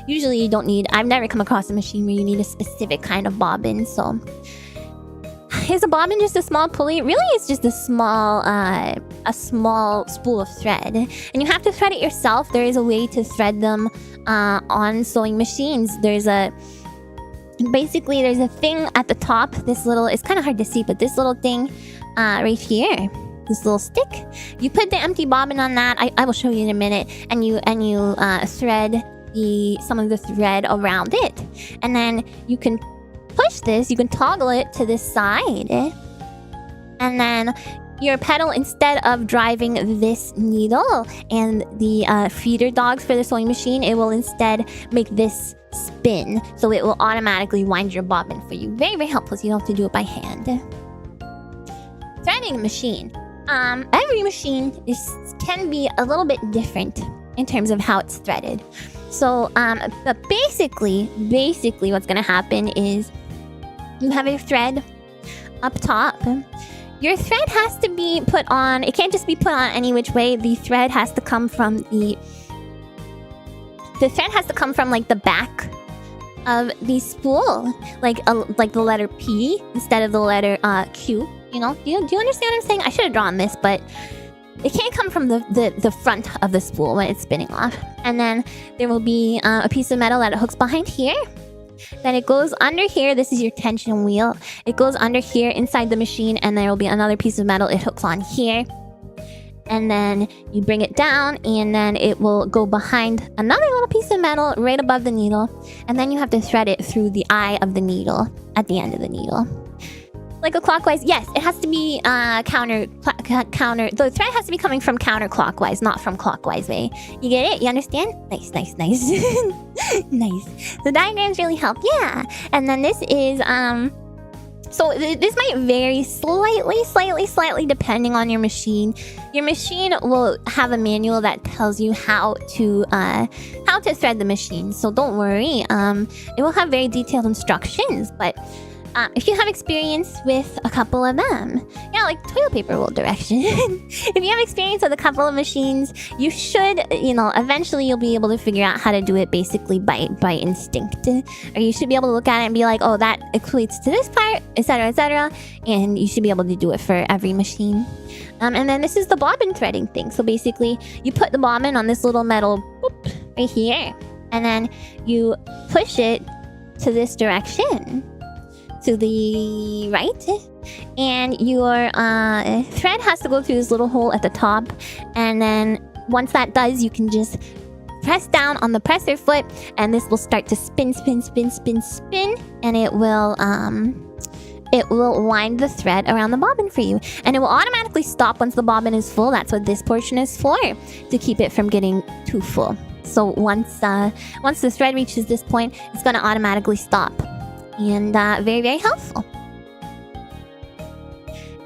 Usually you don't need... I've never come across a machine where you need a specific kind of bobbin. So is a bobbin just a small pulley? Really, it's just a small spool of thread. And you have to thread it yourself. There is a way to thread them on sewing machines. Basically there's a thing at the top. This little, it's kind of hard to see, but this little thing right here, this little stick, you put the empty bobbin on that. I will show you in a minute, and you thread some of the thread around it, and then you can push this, you can toggle it to this side, and then your pedal, instead of driving this needle and the feeder dogs for the sewing machine, it will instead make this spin. So it will automatically wind your bobbin for you. Very, very helpful, so you don't have to do it by hand. Threading a machine. Every machine can be a little bit different in terms of how it's threaded. So, but basically what's going to happen is you have a thread up top. Your thread has to be put on... It can't just be put on any which way. The thread has to come from the thread has to come from like the back of the spool, like the letter P instead of the letter Q. You know? Do you understand what I'm saying? I should have drawn this, but it can't come from the front of the spool when it's spinning off. And then there will be a piece of metal that it hooks behind here. Then it goes under here. This is your tension wheel. It goes under here inside the machine, and there will be another piece of metal it hooks on here. And then you bring it down, and then it will go behind another little piece of metal right above the needle. And then you have to thread it through the eye of the needle at the end of the needle. Like a clockwise, yes, it has to be counter. The thread has to be coming from counterclockwise, not from clockwise way. You get it? You understand? Nice. Nice. The diagrams really help. Yeah. And then this is So this might vary slightly depending on your machine. Your machine will have a manual that tells you how to thread the machine. So don't worry. It will have very detailed instructions, but if you have experience with a couple of them, yeah, like toilet paper roll direction. If you have experience with a couple of machines, you should, eventually you'll be able to figure out how to do it basically by instinct. Or you should be able to look at it and be like, oh, that equates to this part, etc., etc. And you should be able to do it for every machine. And then this is the bobbin threading thing. So basically, you put the bobbin on this little metal boop, right here, and then you push it to this direction, to the right, and your thread has to go through this little hole at the top, and then once that does, you can just press down on the presser foot, and this will start to spin, and it will wind the thread around the bobbin for you, and it will automatically stop once the bobbin is full. That's what this portion is for, to keep it from getting too full. So once the thread reaches this point, it's going to automatically stop. And very, very helpful.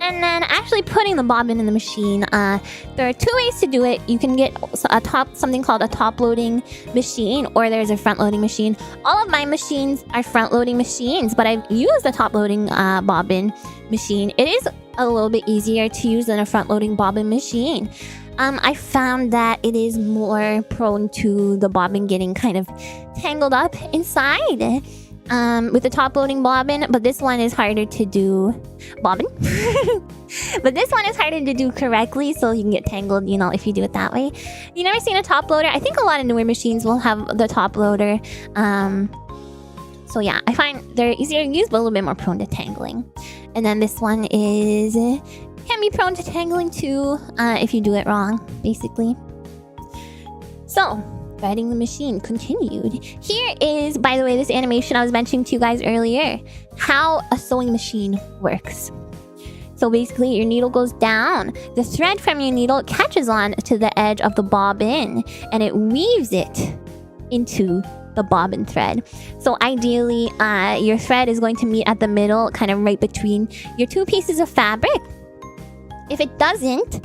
And then actually putting the bobbin in the machine, there are two ways to do it. You can get something called a top-loading machine, or there's a front-loading machine. All of my machines are front-loading machines, but I've used a top-loading bobbin machine. It is a little bit easier to use than a front-loading bobbin machine. I found that it is more prone to the bobbin getting kind of tangled up inside. With the top-loading bobbin, but this one is harder to do but this one is harder to do correctly, so you can get tangled, if you do it that way. You never seen a top loader? I think a lot of newer machines will have the top loader. So yeah, I find they're easier to use, but a little bit more prone to tangling. And then this one can be prone to tangling too, if you do it wrong, basically. So threading the machine continued. Here is, by the way, this animation I was mentioning to you guys earlier, how a sewing machine works. So basically, your needle goes down. The thread from your needle catches on to the edge of the bobbin, and it weaves it into the bobbin thread. So ideally, your thread is going to meet at the middle, kind of right between your two pieces of fabric. If it doesn't,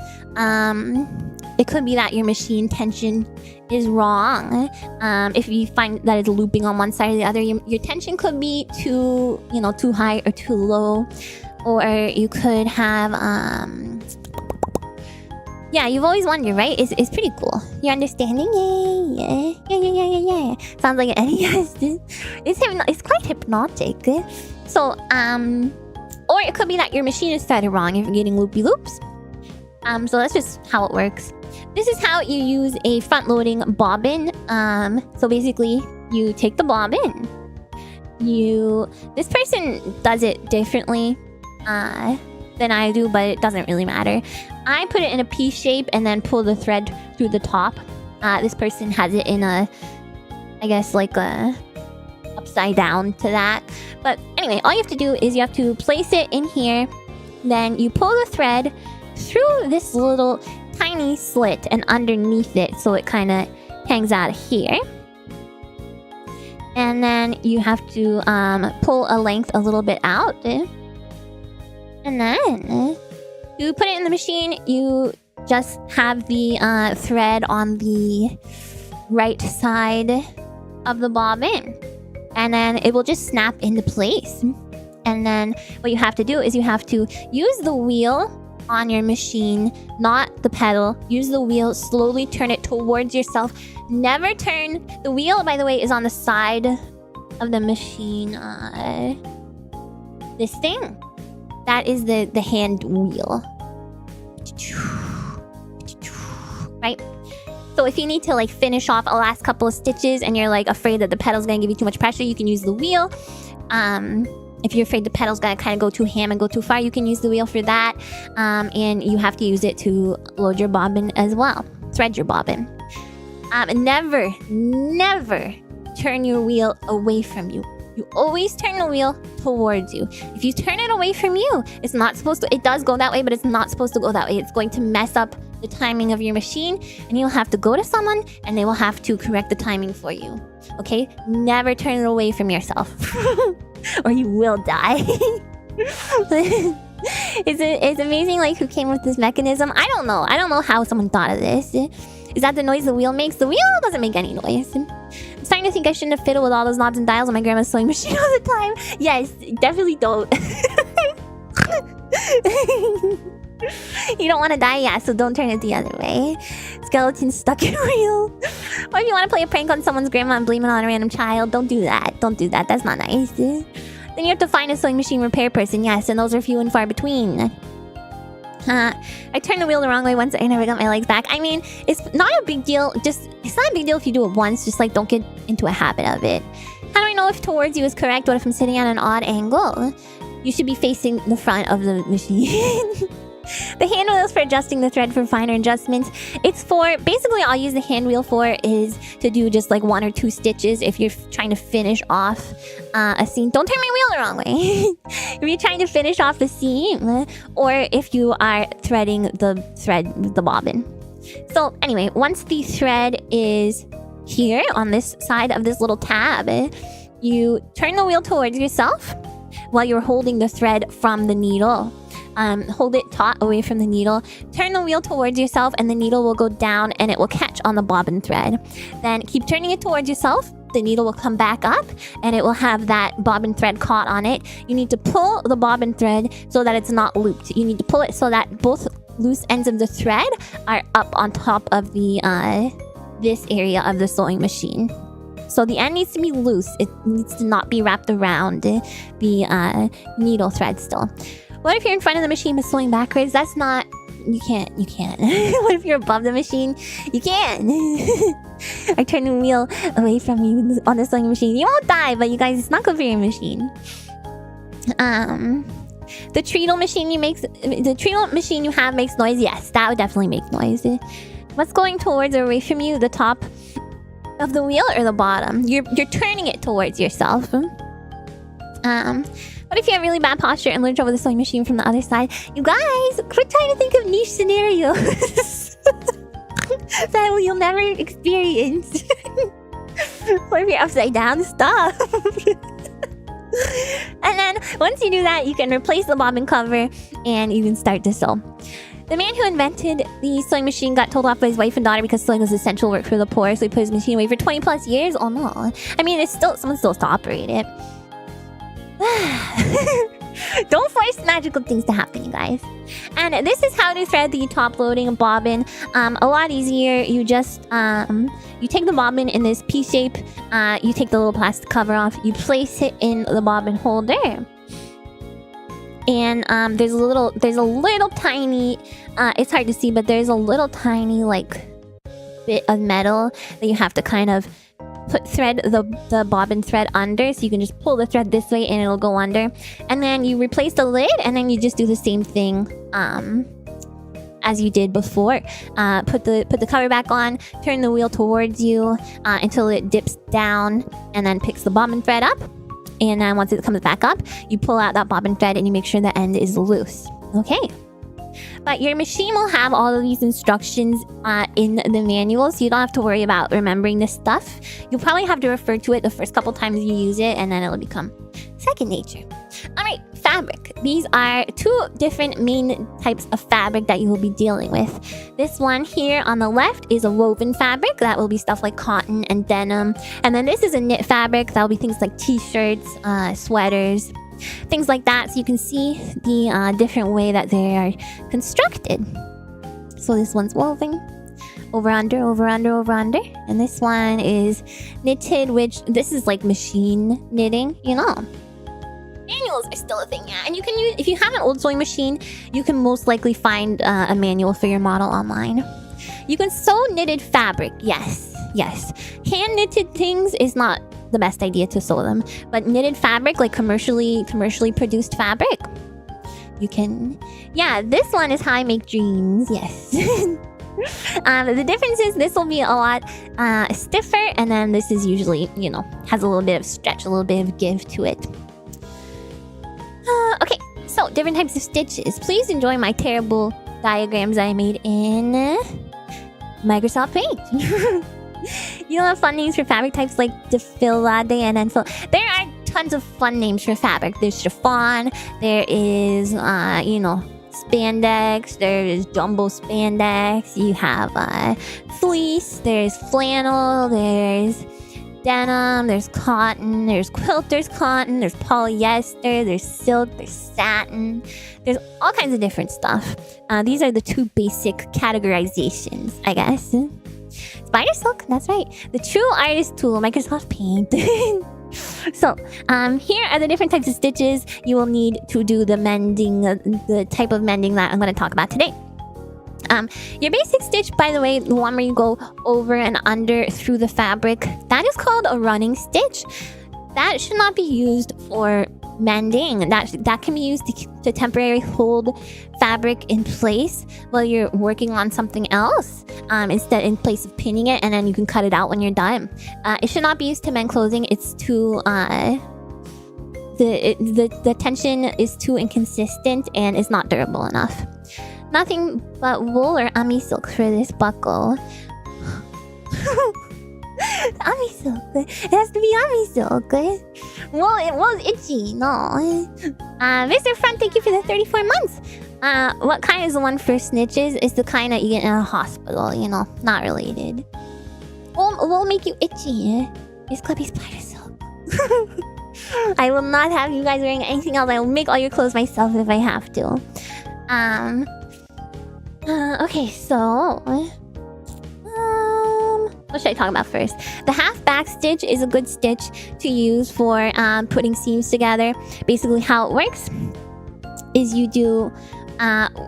it could be that your machine tension is wrong. If you find that it's looping on one side or the other, your tension could be too high or too low. Or you could have, yeah, you've always wondered, right? It's pretty cool. You're understanding? Yeah. Sounds like an NES. It's quite hypnotic. So, or it could be that your machine is threaded wrong if you're getting loopy loops. So that's just how it works. This is how you use a front-loading bobbin. So basically, you take the bobbin. This person does it differently than I do, but it doesn't really matter. I put it in a P shape and then pull the thread through the top. This person has it in I guess like a upside down to that. But anyway, all you have to do is you have to place it in here. Then you pull the thread through this little tiny slit and underneath it, so it kind of hangs out here. And then you have to pull a length a little bit out. And then you put it in the machine. You just have the thread on the right side of the bobbin. And then it will just snap into place. And then what you have to do is you have to use the wheel on your machine, not the pedal. Use the wheel, slowly turn it towards yourself. Never turn... The wheel, by the way, is on the side of the machine. This thing. That is the hand wheel. Right? So if you need to finish off a last couple of stitches and you're afraid that the pedal's gonna give you too much pressure, you can use the wheel. If you're afraid the pedal's gonna kind of go too ham and go too far, you can use the wheel for that. And you have to use it to load your bobbin as well. Thread your bobbin. Never turn your wheel away from you. You always turn the wheel towards you. If you turn it away from you, it's not supposed to... It does go that way, but it's not supposed to go that way. It's going to mess up the timing of your machine, and you'll have to go to someone, and they will have to correct the timing for you. Okay? Never turn it away from yourself. Or you will die. It's amazing, like, who came with this mechanism. I don't know. I don't know how someone thought of this. Is that the noise the wheel makes? The wheel doesn't make any noise. I'm starting to think I shouldn't have fiddled with all those knobs and dials on my grandma's sewing machine all the time. Yes, definitely don't. You don't want to die, yeah, so don't turn it the other way. Skeleton stuck in wheel. Or if you want to play a prank on someone's grandma and blame it on a random child, don't do that. Don't do that. That's not nice. Then you have to find a sewing machine repair person, yes, and those are few and far between. I turned the wheel the wrong way once. I never got my legs back. I mean, it's not a big deal. It's not a big deal if you do it once. Just, like, don't get into a habit of it. How do I know if towards you is correct? What if I'm sitting at an odd angle? You should be facing the front of the machine. The hand wheel is for adjusting the thread for finer adjustments. It's for, basically all I use the hand wheel for is to do just like 1 or 2 stitches if you're trying to finish off a seam. Don't turn my wheel the wrong way. If you're trying to finish off the seam, or if you are threading the thread with the bobbin. So anyway, once the thread is here on this side of this little tab, you turn the wheel towards yourself while you're holding the thread from the needle. Hold it taut away from the needle. Turn the wheel towards yourself and the needle will go down and it will catch on the bobbin thread. Then keep turning it towards yourself. The needle will come back up and it will have that bobbin thread caught on it. You need to pull the bobbin thread so that it's not looped. You need to pull it so that both loose ends of the thread are up on top of the this area of the sewing machine. So the end needs to be loose. It needs to not be wrapped around the needle thread still. What if you're in front of the machine but sewing backwards? That's not... You can't. What if you're above the machine? You can't. I turn the wheel away from you on the sewing machine. You won't die, but you guys, it's not good for your machine. The treadle machine you have makes noise. Yes, that would definitely make noise. What's going towards or away from you? The top of the wheel or the bottom? You're turning it towards yourself. What if you have really bad posture and lurch over the sewing machine from the other side? You guys, quit trying to think of niche scenarios that you'll never experience. What if you're upside down? Stop. And then once you do that, you can replace the bobbin cover and you can start to sew. The man who invented the sewing machine got told off by his wife and daughter because sewing was essential work for the poor, so he put his machine away for 20 plus years. Oh no. I mean, someone still has to operate it. Don't force magical things to happen, you guys. And this is how to thread the top loading bobbin. A lot easier. You just you take the bobbin in this P shape. You take the little plastic cover off. You place it in the bobbin holder. And there's a little tiny. It's hard to see, but there's a little tiny like bit of metal that you have to kind of thread the bobbin thread under, so you can just pull the thread this way and it'll go under. And then you replace the lid and then you just do the same thing as you did before. Put the cover back on, turn the wheel towards you until it dips down and then picks the bobbin thread up. And then once it comes back up, you pull out that bobbin thread and you make sure the end is loose. Okay. But your machine will have all of these instructions in the manual, so you don't have to worry about remembering this stuff. You'll probably have to refer to it the first couple times you use it, and then it'll become second nature. Alright, fabric. These are 2 different main types of fabric that you will be dealing with. This one here on the left is a woven fabric. That will be stuff like cotton and denim. And then this is a knit fabric. That will be things like t-shirts, sweaters, things like that, so you can see the different way that they are constructed. So this one's woven, over under, over under, over under, and this one is knitted, which this is like machine knitting, you know. Manuals are still a thing, yeah, and you can use, if you have an old sewing machine, you can most likely find a manual for your model online. You can sew knitted fabric, yes. Hand knitted things is not the best idea to sew them, but knitted fabric, like commercially produced fabric, you can. Yeah, this one is how I make dreams. Yes. The difference is this will be a lot stiffer, and then this is usually, you know, has a little bit of stretch, a little bit of give to it. Okay, so different types of stitches. Please enjoy my terrible diagrams I made in Microsoft Paint. You know, fun names for fabric types like defilade and enfill. There are tons of fun names for fabric. There's chiffon, there is, you know, spandex, there is jumbo spandex, you have fleece, there's flannel, there's denim, there's cotton, there's quilter's cotton, there's polyester, there's silk, there's satin, there's all kinds of different stuff. These are the two basic categorizations, I guess. Spider silk, that's right. The true artist tool, Microsoft Paint. So, here are the different types of stitches you will need to do the mending, the type of mending that I'm going to talk about today. Your basic stitch, by the way, the one where you go over and under through the fabric, that is called a running stitch. That should not be used for mending. That can be used to temporarily hold fabric in place while you're working on something else, instead in place of pinning it, and then you can cut it out when you're done. It should not be used to mend clothing. It's too the tension is too inconsistent and is not durable enough. Nothing but wool or Ami silk for this buckle. Ami silk. It has to be Ami silk. Well, it was itchy. No. Mr. Front, thank you for the 34 months. What kind is the one for snitches? Is the kind that you get in a hospital. You know, not related. Will make you itchy. It's Clippy Spider silk. I will not have you guys wearing anything else. I will make all your clothes myself if I have to. Okay, so what should I talk about first? The half back stitch is a good stitch to use for putting seams together. Basically, how it works is you do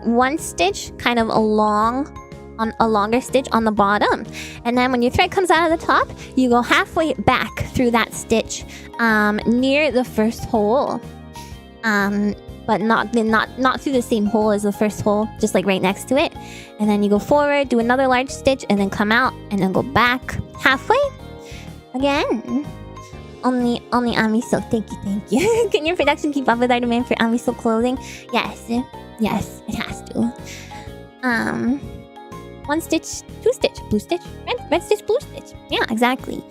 one stitch, kind of a longer stitch on the bottom, and then when your thread comes out of the top, you go halfway back through that stitch near the first hole. But not through the same hole as the first hole, just like right next to it. And then you go forward, do another large stitch, and then come out, and then go back halfway. Again. Only Ami silk. Thank you. Can your production keep up with our demand for Ami silk clothing? Yes, it has to. One stitch, two stitch, blue stitch, red stitch, blue stitch. Yeah, exactly.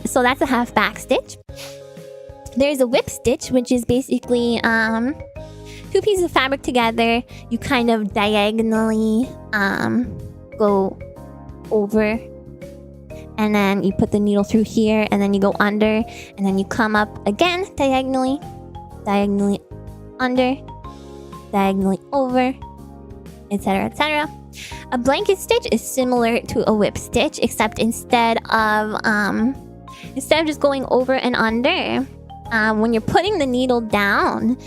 So that's a half back stitch. There's a whip stitch, which is basically two pieces of fabric together. You kind of diagonally go over, and then you put the needle through here, and then you go under, and then you come up again diagonally under, diagonally over, etc., etc. A blanket stitch is similar to a whip stitch, except instead of just going over and under, when you're putting the needle down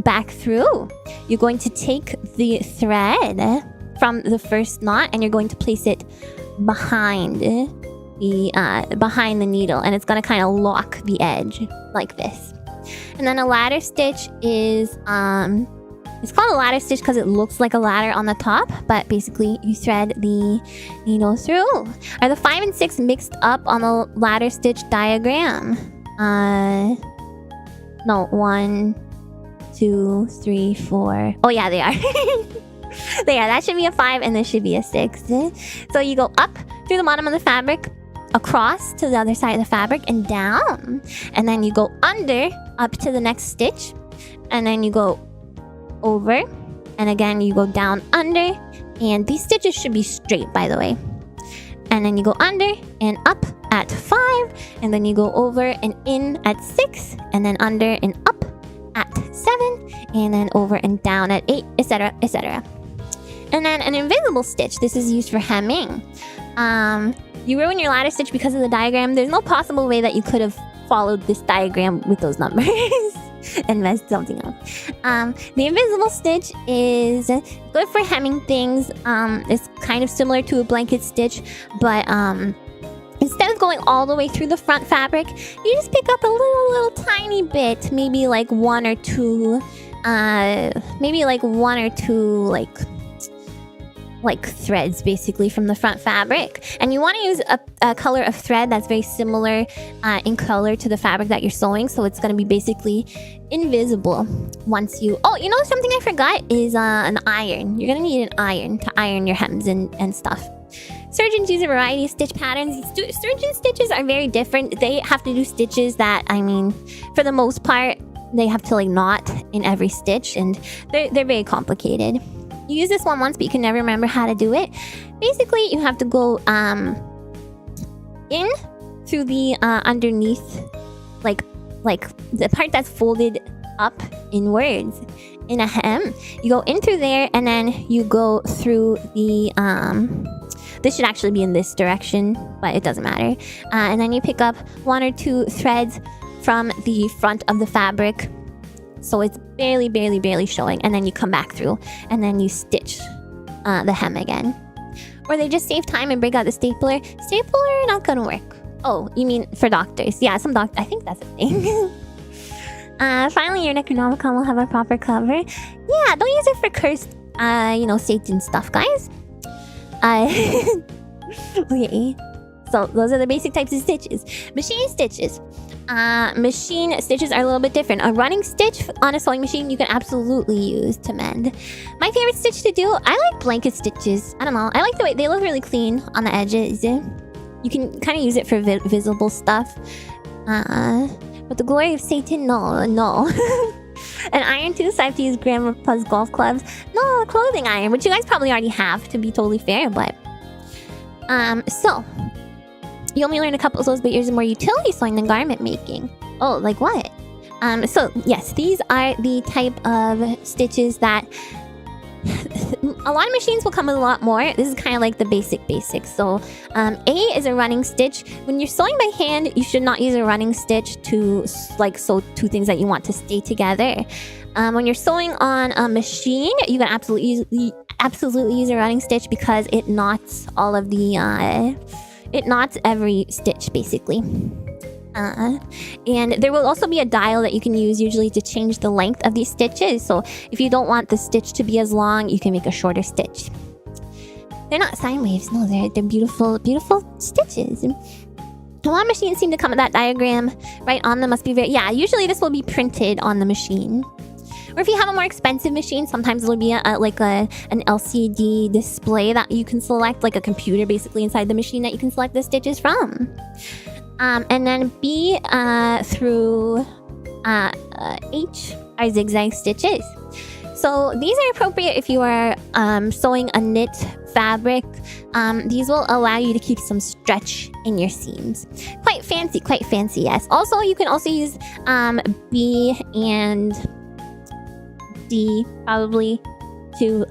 back through, you're going to take the thread from the first knot and you're going to place it behind the needle, and it's going to kind of lock the edge like this. And then a ladder stitch is it's called a ladder stitch because it looks like a ladder on the top, but basically you thread the needle through. Are the 5 and 6 mixed up on the ladder stitch diagram? No, 1, 2, 3, 4. Oh yeah, they are. They are. That should be a 5 and this should be a 6. So you go up through the bottom of the fabric, across to the other side of the fabric, and down. And then you go under, up to the next stitch. And then you go over. And again, you go down under. And these stitches should be straight, by the way. And then you go under and up at 5. And then you go over and in at 6. And then under and up at 7. And then over and down at 8, etc., etc. And then an invisible stitch. This is used for hemming. You ruin your ladder stitch because of the diagram. There's no possible way that you could have followed this diagram with those numbers and messed something up. The invisible stitch is good for hemming things. It's kind of similar to a blanket stitch, but instead of going all the way through the front fabric, you just pick up a little tiny bit, maybe like one or two like threads basically from the front fabric. And you want to use a color of thread that's very similar in color to the fabric that you're sewing, so it's going to be basically invisible once you... Oh, you know something I forgot is an iron. You're going to need an iron to iron your hems and stuff. Surgeons use a variety of stitch patterns. Surgeon stitches are very different. They have to do stitches that, I mean, for the most part, they have to like knot in every stitch, and they're very complicated. You use this one once, but you can never remember how to do it. Basically, you have to go in through the underneath, like the part that's folded up inwards in a hem. You go in through there, and then you go through the this should actually be in this direction, but it doesn't matter. And then you pick up 1 or 2 threads from the front of the fabric, so it's barely showing, and then you come back through, and then you stitch the hem again. Or they just save time and break out the stapler. Stapler, not gonna work. Oh, you mean for doctors? Yeah, some doctors. I think that's a thing. Finally, your Necronomicon will have a proper cover. Yeah, don't use it for cursed, Satan stuff, guys. Okay. So those are the basic types of stitches. Machine stitches. Machine stitches are a little bit different. A running stitch on a sewing machine you can absolutely use to mend. My favorite stitch to do, I like blanket stitches. I don't know. I like the way they look really clean on the edges. You can kind of use it for visible stuff. But the glory of Satan, no. An iron tooth, so I have to use grammar plus golf clubs. No, clothing iron, which you guys probably already have, to be totally fair, but... So... You only learn a couple of those, but yours are more utility sewing than garment making. Oh, like what? So, yes, these are the type of stitches that... a lot of machines will come with a lot more. This is kind of like the basics. So, A is a running stitch. When you're sewing by hand, you should not use a running stitch to, like, sew 2 things that you want to stay together. When you're sewing on a machine, you can absolutely use a running stitch because it knots all of the... It knots every stitch, basically. And there will also be a dial that you can use usually to change the length of these stitches. So if you don't want the stitch to be as long, you can make a shorter stitch. They're not sine waves, no, they're beautiful stitches. A lot of machines seem to come with that diagram right on them. Must be very... Yeah, usually this will be printed on the machine. Or if you have a more expensive machine, sometimes it'll be an LCD display that you can select, like a computer basically inside the machine that you can select the stitches from. And then B through H are zigzag stitches. So these are appropriate if you are sewing a knit fabric. These will allow you to keep some stretch in your seams. Quite fancy, yes. Also, you can also use B and D probably to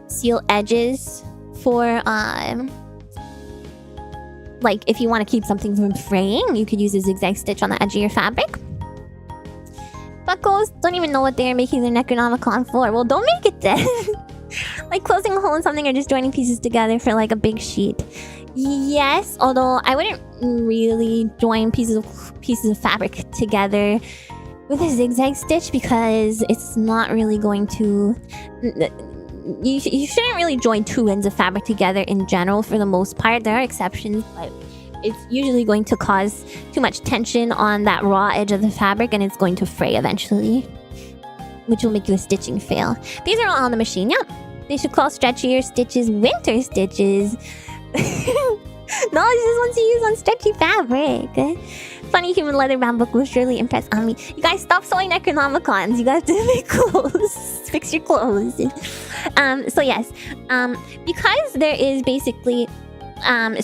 seal edges for like if you want to keep something from fraying, you could use a zigzag stitch on the edge of your fabric. Buckles don't even know what they're making their Necronomicon for. Well, don't make it then. Like closing a hole in something or just joining pieces together for like a big sheet. Yes, although I wouldn't really join pieces of fabric together with a zigzag stitch because it's not really going to... You shouldn't really join 2 ends of fabric together in general for the most part. There are exceptions, but it's usually going to cause too much tension on that raw edge of the fabric and it's going to fray eventually, which will make the stitching fail. These are all on the machine, yep. They should call stretchier stitches winter stitches. No, it's just ones you use on stretchy fabric. Funny human leather bound book will surely impress on me. You guys stop sewing Necronomicons. You guys have to make clothes. Fix your clothes. So yes, because there is basically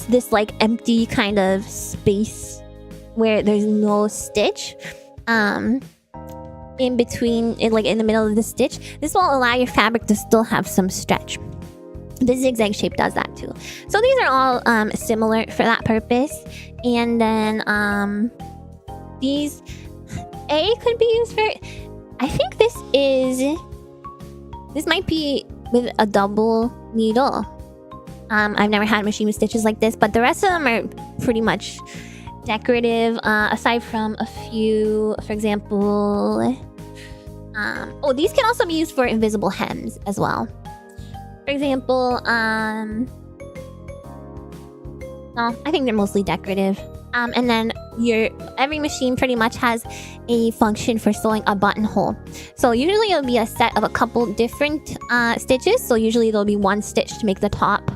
this like empty kind of space where there's no stitch in between, like in the middle of the stitch, this will allow your fabric to still have some stretch. The zigzag shape does that too. So these are all similar for that purpose. And then these A could be used for... I think this might be with a double needle. I've never had a machine with stitches like this, but the rest of them are pretty much decorative, aside from a few, for example... oh, these can also be used for invisible hems as well. For example, no, I think they're mostly decorative. And then every machine pretty much has a function for sewing a buttonhole. So usually it'll be a set of a couple different stitches. So usually there'll be 1 stitch to make the top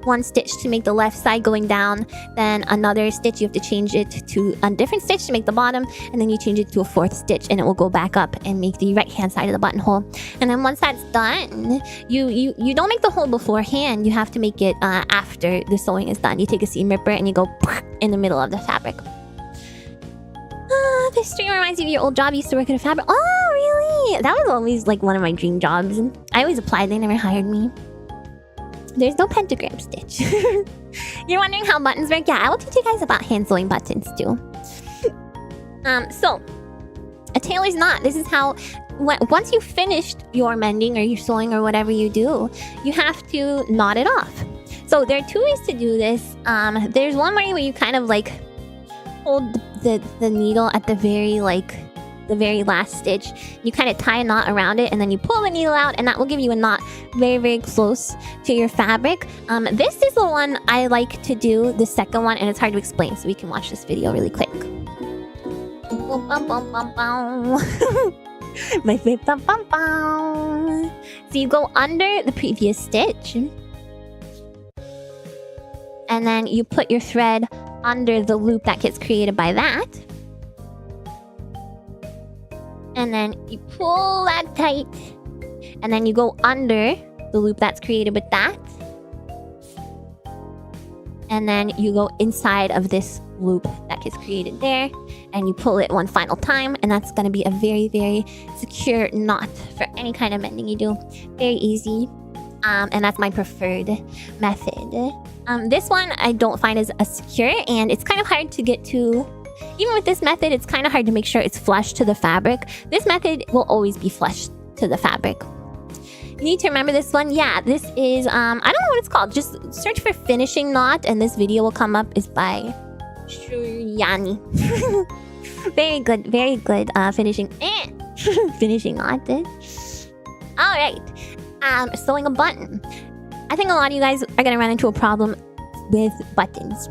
one stitch to make the left side going down, then another stitch you have to change it to a different stitch to make the bottom, and then you change it to a fourth stitch and it will go back up and make the right hand side of the buttonhole. And then once that's done, you don't make the hole beforehand, you have to make it after the sewing is done. You take a seam ripper and you go in the middle of the fabric. This stream reminds me of your old job. You used to work at a fabric. Oh, really? That was always like one of my dream jobs. I always applied. They never hired me. There's no pentagram stitch. You're wondering how buttons work? Yeah, I will teach you guys about hand sewing buttons too. So a tailor's knot. This is how. Once you've finished your mending or your sewing or whatever you do, you have to knot it off. So there are two ways to do this. There's one way where you kind of like hold the needle at the very last stitch. You kind of tie a knot around it and then you pull the needle out, and that will give you a knot very, very close to your fabric. This is the one I like to do, the second one, and it's hard to explain, so we can watch this video really quick. My favorite. So you go under the previous stitch, and then you put your thread under the loop that gets created by that. And then you pull that tight. And then you go under the loop that's created with that. And then you go inside of this loop that gets created there. And you pull it one final time. And that's going to be a very, very secure knot for any kind of mending you do. Very easy. And that's my preferred method. This one I don't find as secure, and it's kind of hard to get to. Even with this method, it's kind of hard to make sure it's flush to the fabric. This method will always be flush to the fabric. You need to remember this one. Yeah, this is, I don't know what it's called. Just search for finishing knot, and this video will come up. It's by Shuryani. Very good finishing finishing knot. Alright. Sewing a button. I think a lot of you guys are going to run into a problem with buttons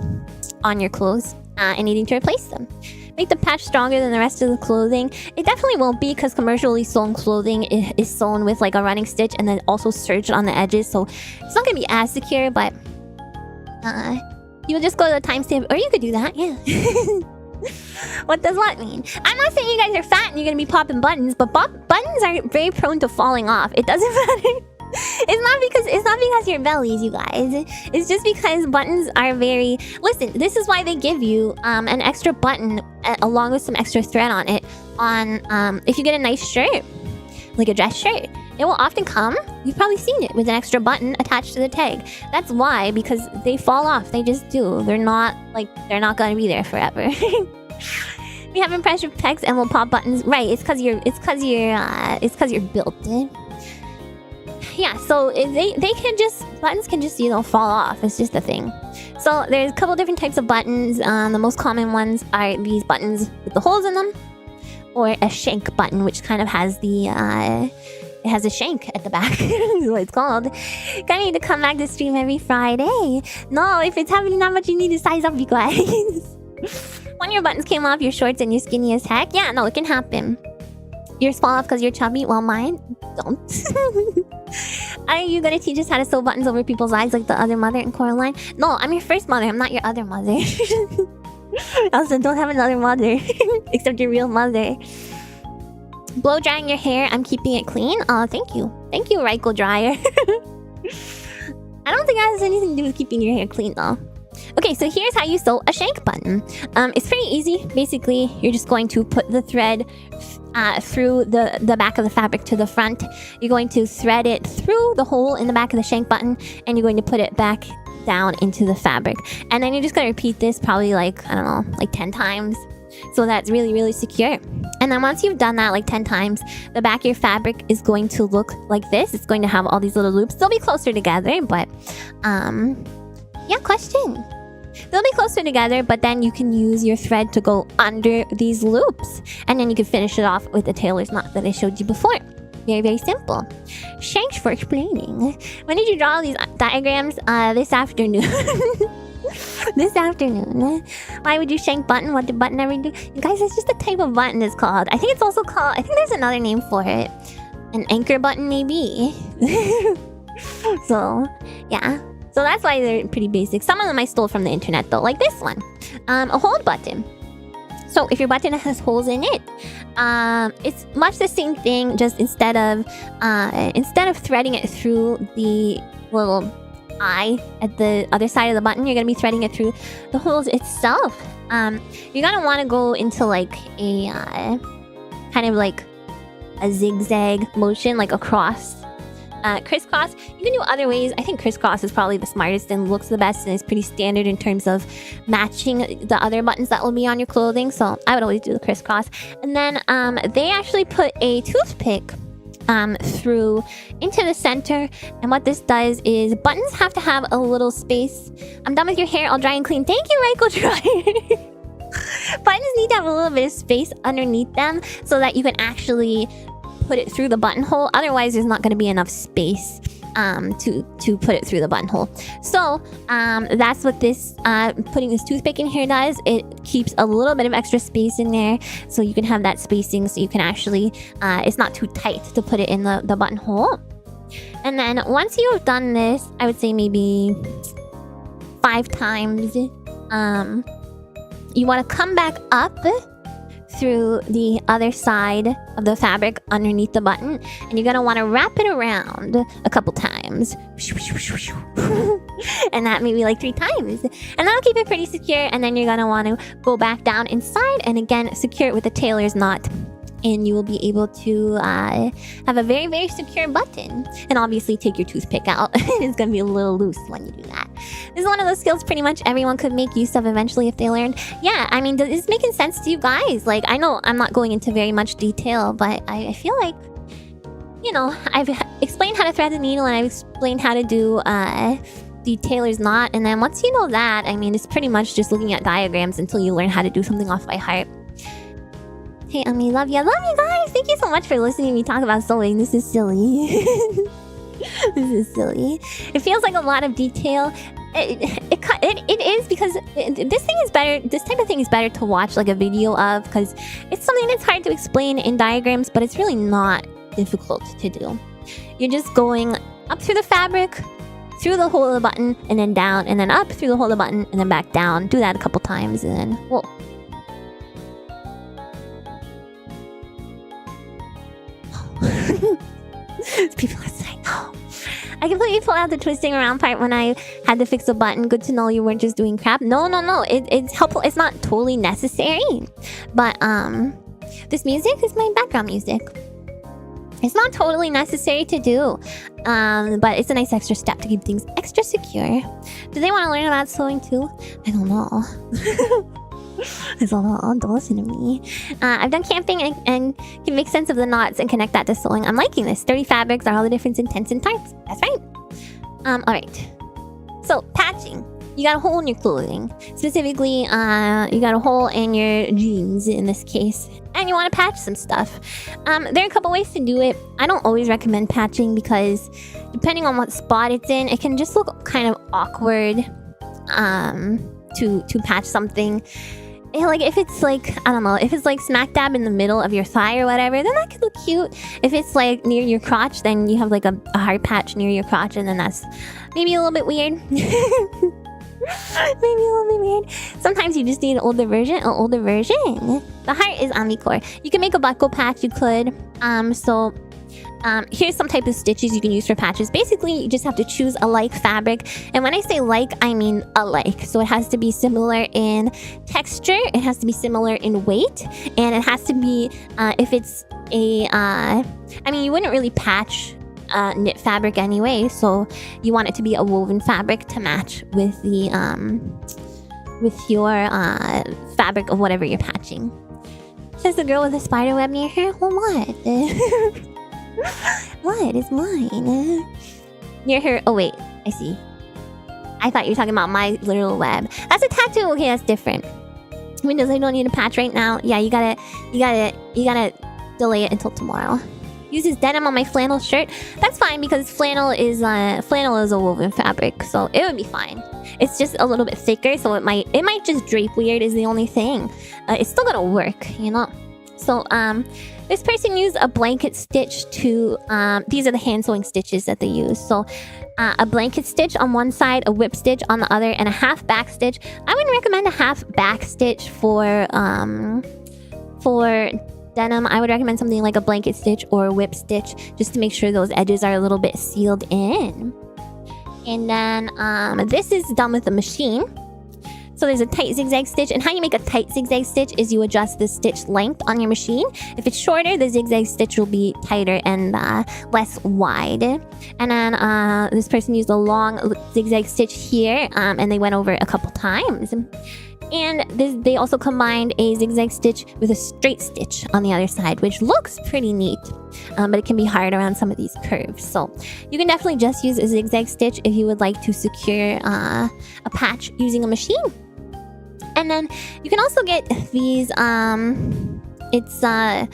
on your clothes and needing to replace them. Make the patch stronger than the rest of the clothing. It definitely won't be, because commercially sewn clothing is sewn with like a running stitch and then also serged on the edges, so it's not going to be as secure, but you'll just go to the timestamp, or you could do that, yeah. What does what mean? I'm not saying you guys are fat and you're going to be popping buttons, but buttons are very prone to falling off. It doesn't matter. It's not because you're bellies, you guys. It's just because buttons are very... Listen, this is why they give you an extra button along with some extra thread on it. If you get a nice shirt, like a dress shirt, it will often come, you've probably seen it, with an extra button attached to the tag. That's why, because they fall off. They just do. They're not going to be there forever. We have impressive pecs and we'll pop buttons. Right, it's because you're built in. Yeah, so buttons can just, fall off. It's just a thing. So there's a couple different types of buttons. The most common ones are these buttons with the holes in them, or a shank button, which kind of has the it has a shank at the back. Is what it's called. Gonna need to come back to stream every Friday. No, if it's happening that much, you need to size up, you guys. When your buttons came off your shorts and you're skinny as heck, yeah, no, it can happen. You're small off because you're chubby? Well, mine don't. Are you gonna teach us how to sew buttons over people's eyes like the other mother in Coraline? No, I'm your first mother. I'm not your other mother. I also don't have another mother. Except your real mother. Blow drying your hair. I'm keeping it clean. Oh, thank you. Thank you, Ryko Dryer. I don't think it has anything to do with keeping your hair clean, though. Okay, so here's how you sew a shank button. It's pretty easy. Basically, you're just going to put the thread through the back of the fabric to the front. You're going to thread it through the hole in the back of the shank button, and you're going to put it back down into the fabric. And then you're just going to repeat this probably like, I don't know, like 10 times. So that's really, really secure. And then once you've done that like 10 times, the back of your fabric is going to look like this. It's going to have all these little loops. They'll be closer together, but yeah, question. They'll be closer together, but then you can use your thread to go under these loops. And then you can finish it off with the tailor's knot that I showed you before. Very, very simple. Thanks for explaining. When did you draw all these diagrams? This afternoon. This afternoon. Why would you shank button? What did button ever do? You guys, it's just a type of button it's called. I think it's also called... I think there's another name for it. An anchor button, maybe. So, yeah. So So that's why they're pretty basic. Some of them I stole from the internet though, like this one. A hold button. So if your button has holes in it, it's much the same thing, just instead of threading it through the little eye at the other side of the button, you're gonna be threading it through the holes itself. You're gonna want to go into like a kind of like a zigzag motion, like across. Crisscross, you can do other ways. I think crisscross is probably the smartest and looks the best and is pretty standard in terms of matching the other buttons that will be on your clothing. So I would always do the crisscross. And then they actually put a toothpick through into the center, and what this does is buttons have to have a little space. I'm done with your hair. I'll dry and clean. Thank you, Raiko Dryer. Buttons need to have a little bit of space underneath them so that you can actually put it through the buttonhole. Otherwise, there's not going to be enough space to put it through the buttonhole. So that's what this putting this toothpick in here does. It keeps a little bit of extra space in there, so you can have that spacing, so you can actually it's not too tight to put it in the buttonhole. And then once you've done this, I would say maybe 5 times, you want to come back up through the other side of the fabric underneath the button, and you're gonna want to wrap it around a couple times. And that maybe like 3 times, and that'll keep it pretty secure. And then you're gonna want to go back down inside and again secure it with a tailor's knot, and you will be able to have a very, very secure button. And obviously take your toothpick out. It's gonna be a little loose when you do that. This is one of those skills pretty much everyone could make use of eventually if they learned. Yeah, I mean, is this making sense to you guys? Like, I know I'm not going into very much detail, but I feel like, you know, I've explained how to thread the needle, and I've explained how to do the tailor's knot. And then once you know that, I mean, it's pretty much just looking at diagrams until you learn how to do something off by heart. Hey, Ami, love you guys. Thank you so much for listening to me talk about sewing. This is silly. This is silly. It feels like a lot of detail. It is, because this thing is better. This type of thing is better to watch like a video of, because it's something that's hard to explain in diagrams, but it's really not difficult to do. You're just going up through the fabric, through the hole of the button, and then down, and then up through the hole of the button, and then back down. Do that a couple times, and then whoa. People are saying, oh, I completely pulled out the twisting around part when I had to fix a button. Good to know you weren't just doing crap. No. It's helpful. It's not totally necessary, but this music is my background music. It's not totally necessary to do, but it's a nice extra step to keep things extra secure. Do they want to learn about sewing too? I don't know. Don't listen to me. I've done camping and can make sense of the knots and connect that to sewing. I'm liking this. Sturdy fabrics are all the different intents and types. That's right. Alright. So, patching. You got a hole in your clothing. Specifically, you got a hole in your jeans in this case. And you want to patch some stuff. There are a couple ways to do it. I don't always recommend patching because depending on what spot it's in, it can just look kind of awkward to patch something. Like if it's like, I don't know, if it's like smack dab in the middle of your thigh or whatever, then that could look cute. If it's like near your crotch, then you have like a hard patch near your crotch, and then that's maybe a little bit weird. Maybe a little bit weird. Sometimes you just need an older version. The heart is Amicore. You can make a buckle patch, you could. Here's some type of stitches you can use for patches. Basically, you just have to choose a like fabric. And when I say like, I mean alike. So it has to be similar in texture, it has to be similar in weight, and it has to be, if it's a, I mean, you wouldn't really patch knit fabric anyway, so you want it to be a woven fabric to match with the, with your fabric of whatever you're patching. Says the girl with a spider web near her. Well, what? What is mine? Near her. Oh wait, I see. I thought you were talking about my literal web. That's a tattoo. Okay, that's different. Windows, I don't need a patch right now. Yeah, you gotta delay it until tomorrow. Uses denim on my flannel shirt. That's fine because flannel is a woven fabric, so it would be fine. It's just a little bit thicker, so it might just drape weird is the only thing. It's still gonna work, you know. So This person used a blanket stitch to, these are the hand sewing stitches that they use. So a blanket stitch on one side, a whip stitch on the other, and a half back stitch. I would recommend a half back stitch for denim. I would recommend something like a blanket stitch or a whip stitch just to make sure those edges are a little bit sealed in. And then this is done with a machine. So there's a tight zigzag stitch, and how you make a tight zigzag stitch is you adjust the stitch length on your machine. If it's shorter, the zigzag stitch will be tighter and less wide. And then this person used a long zigzag stitch here, and they went over it a couple times. And they also combined a zigzag stitch with a straight stitch on the other side, which looks pretty neat, but it can be hard around some of these curves. So you can definitely just use a zigzag stitch if you would like to secure a patch using a machine. And then you can also get these, it's an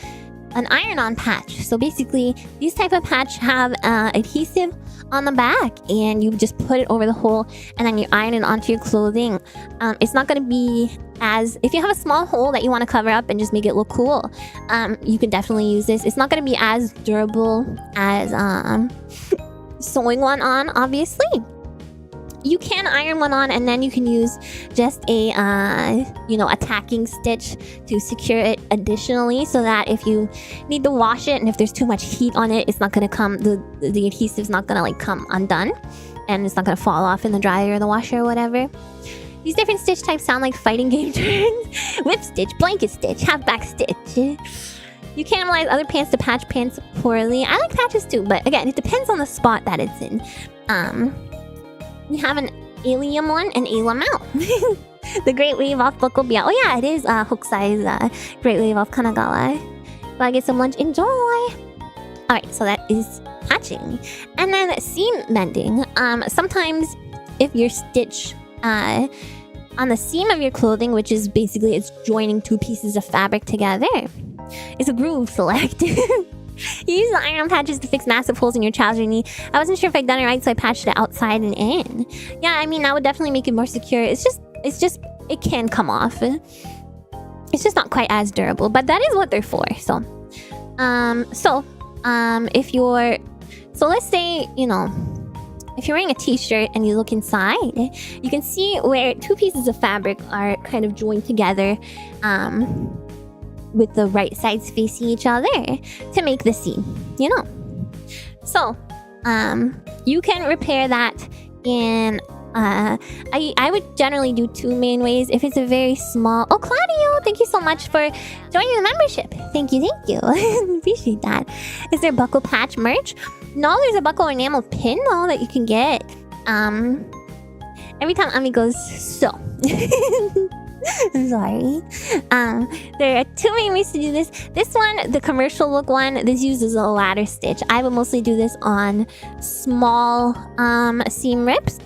iron-on patch. So basically, these type of patch have adhesive on the back, and you just put it over the hole, and then you iron it onto your clothing. It's not going to be as... If you have a small hole that you want to cover up and just make it look cool, you can definitely use this. It's not going to be as durable as sewing one on, obviously. You can iron one on, and then you can use just a, a tacking stitch to secure it additionally, so that if you need to wash it and if there's too much heat on it, it's not going to come, the adhesive's not going to like come undone, and it's not going to fall off in the dryer or the washer or whatever. These different stitch types sound like fighting game terms. Whip stitch, blanket stitch, half back stitch. You can analyze other pants to patch pants poorly. I like patches too, but again, it depends on the spot that it's in. We have an alien one and alien out. The Great Wave Off book will be out. Oh yeah, it is hook size Great Wave Off Kanagawa. Gotta get some lunch. Enjoy! Alright, so that is patching. And then seam mending. Sometimes if your stitch on the seam of your clothing, which is basically it's joining two pieces of fabric together, it's a groove select. You use the iron patches to fix massive holes in your trouser knee. I wasn't sure if I'd done it right, so I patched it outside and in. Yeah, I mean, that would definitely make it more secure. It's just, it can come off. It's just not quite as durable, but that is what they're for. So let's say, if you're wearing a t-shirt and you look inside, you can see where two pieces of fabric are kind of joined together, with the right sides facing each other to make the seam, So, you can repair that in, I would generally do two main ways. If it's a very small... Oh, Claudio, thank you so much for joining the membership. Thank you. Appreciate that. Is there buckle patch merch? No, there's a buckle enamel pin, though, that you can get. Every time Ami goes, so... I'm sorry. There are two main ways to do this. This one, the commercial look one, this uses a ladder stitch. I would mostly do this on small seam rips.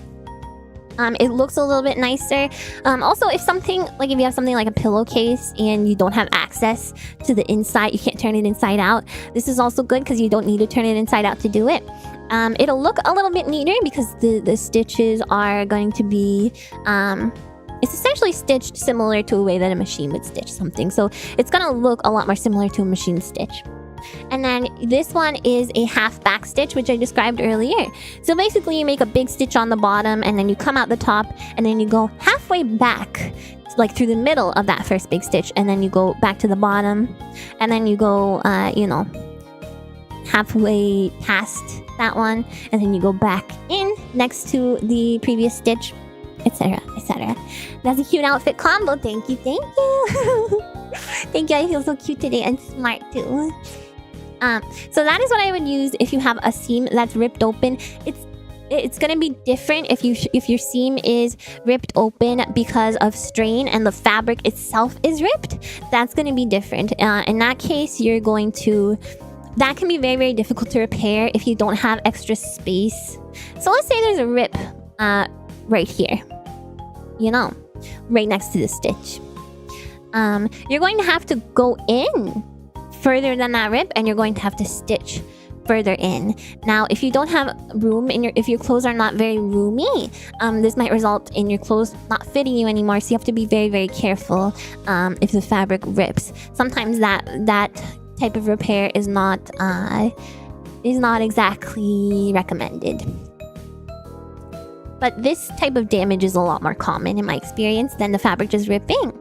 It looks a little bit nicer. Also, if you have something like a pillowcase and you don't have access to the inside, you can't turn it inside out, this is also good because you don't need to turn it inside out to do it. It'll look a little bit neater because the stitches are going to be... it's essentially stitched similar to a way that a machine would stitch something. So it's going to look a lot more similar to a machine stitch. And then this one is a half back stitch, which I described earlier. So basically you make a big stitch on the bottom, and then you come out the top, and then you go halfway back, like through the middle of that first big stitch, and then you go back to the bottom, and then you go, halfway past that one, and then you go back in next to the previous stitch, etc, etc. That's a cute outfit combo. Thank you. Thank you. I feel so cute today and smart too. So that is what I would use if you have a seam that's ripped open. It's gonna be different if your seam is ripped open because of strain and the fabric itself is ripped. That's gonna be different. In that case, that can be very, very difficult to repair if you don't have extra space. So let's say there's a rip right here, right next to the stitch. You're going to have to go in further than that rip, and you're going to have to stitch further in. Now, if you don't have room if your clothes are not very roomy, this might result in your clothes not fitting you anymore. So you have to be very, very careful if the fabric rips. Sometimes that type of repair is not exactly recommended. But this type of damage is a lot more common in my experience than the fabric just ripping.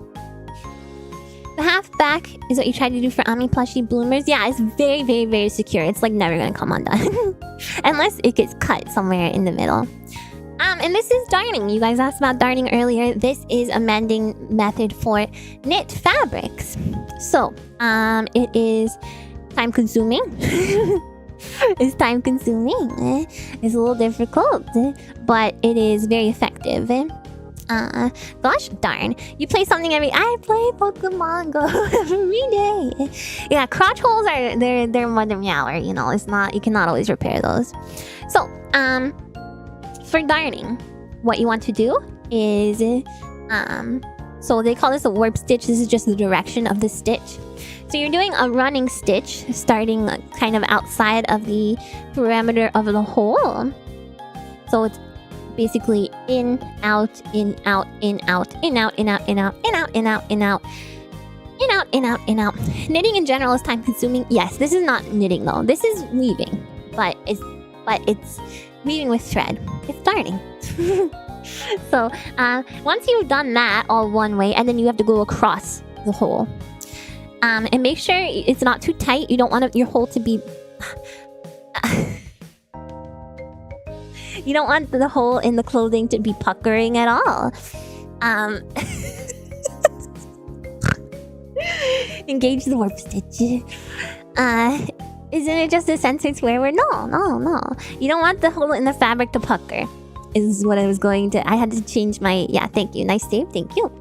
The half back is what you try to do for Ami plushie bloomers. Yeah, it's very, very, very secure. It's like never gonna come undone. Unless it gets cut somewhere in the middle. And this is darning. You guys asked about darning earlier. This is a mending method for knit fabrics. So, it is time consuming. It's time consuming. It's a little difficult, but it is very effective. Gosh darn. You play something I play Pokemon Go every day. Yeah, crotch holes are they're mother meower, you know, it's not, you cannot always repair those. So, for darning, what you want to do is so they call this a warp stitch. This is just the direction of the stitch. So you're doing a running stitch, starting kind of outside of the perimeter of the hole. So it's basically in, out, in, out, in, out, in, out, in, out, in, out, in, out, in, out, in, out, in, out, in, out, in, out. Knitting in general is time consuming. Yes, this is not knitting though. This is weaving, but it's weaving with thread. It's darning. So once you've done that all one way, and then you have to go across the hole. And make sure it's not too tight. You don't want your hole to be... You don't want the hole in the clothing to be puckering at all. Engage the warp stitch. Isn't it just a sentence where we're... No. You don't want the hole in the fabric to pucker. Is what I was going to... I had to change my... Yeah, thank you. Nice save. Thank you.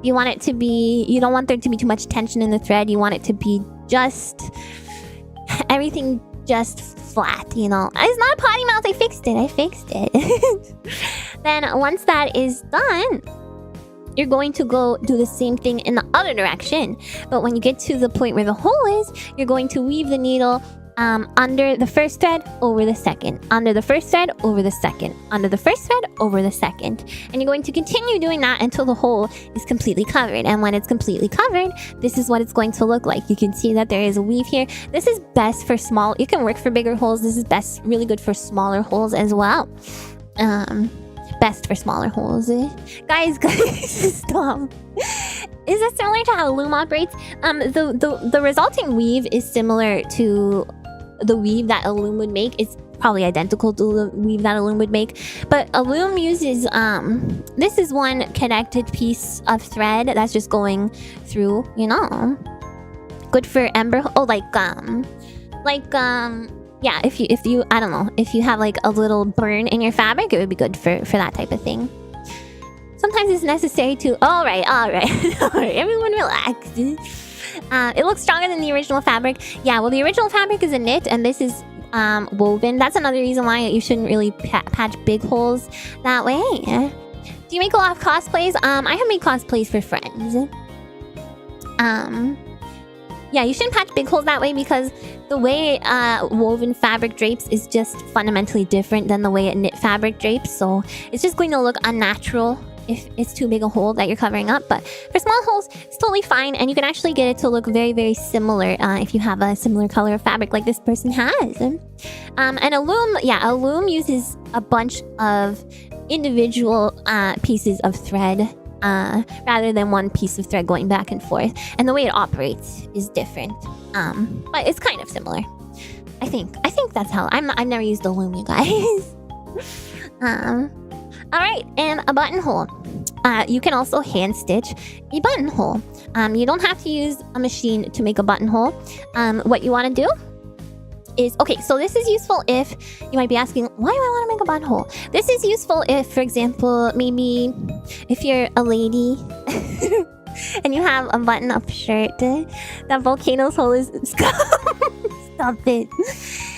You want it to be... You don't want there to be too much tension in the thread. You want it to be just... Everything just flat, you know. It's not a potty mouth. I fixed it. Then once that is done, you're going to go do the same thing in the other direction. But when you get to the point where the hole is, you're going to weave the needle under the first thread, over the second, under the first thread, over the second, under the first thread, over the second. And you're going to continue doing that until the hole is completely covered. And when it's completely covered, this is what it's going to look like. You can see that there is a weave here. This is best for small, you can work for bigger holes. This is best, really good for smaller holes as well. Best for smaller holes. Guys, stop. Is it similar to how loom operates? The resulting weave is similar to the weave that a loom would make. It's probably identical to the weave that a loom would make. But a loom uses, this is one connected piece of thread that's just going through, you know. Good for ember, yeah, if you, I don't know, if you have like a little burn in your fabric, it would be good for that type of thing. Sometimes it's necessary to... All right. Everyone relax. It looks stronger than the original fabric. Yeah, well, the original fabric is a knit, and this is woven. That's another reason why you shouldn't really patch big holes that way. Do you make a lot of cosplays? I have made cosplays for friends. Yeah, you shouldn't patch big holes that way because the way woven fabric drapes is just fundamentally different than the way a knit fabric drapes. So it's just going to look unnatural if it's too big a hole that you're covering up. But for small holes, it's totally fine. And you can actually get it to look very, very similar if you have a similar color of fabric like this person has. And a loom uses a bunch of individual pieces of thread rather than one piece of thread going back and forth. And the way it operates is different. But it's kind of similar. I think that's how... I've never used a loom, you guys. Alright, and a buttonhole. You can also hand stitch a buttonhole. You don't have to use a machine to make a buttonhole. What you want to do is... Okay, so this is useful if... You might be asking, why do I want to make a buttonhole? This is useful if, for example, maybe if you're a lady and you have a button-up shirt that Volcano's hole is... Stop it.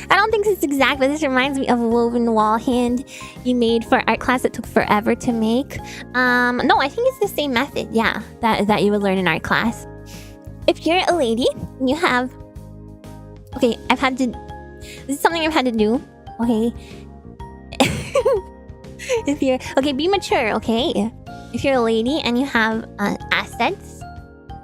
I don't think it's exact, but this reminds me of a woven wall hand you made for art class that took forever to make. No, I think it's the same method, yeah, that you would learn in art class. If you're a lady and you have... Okay, this is something I've had to do, okay? If you're... Okay, be mature, okay? If you're a lady and you have assets,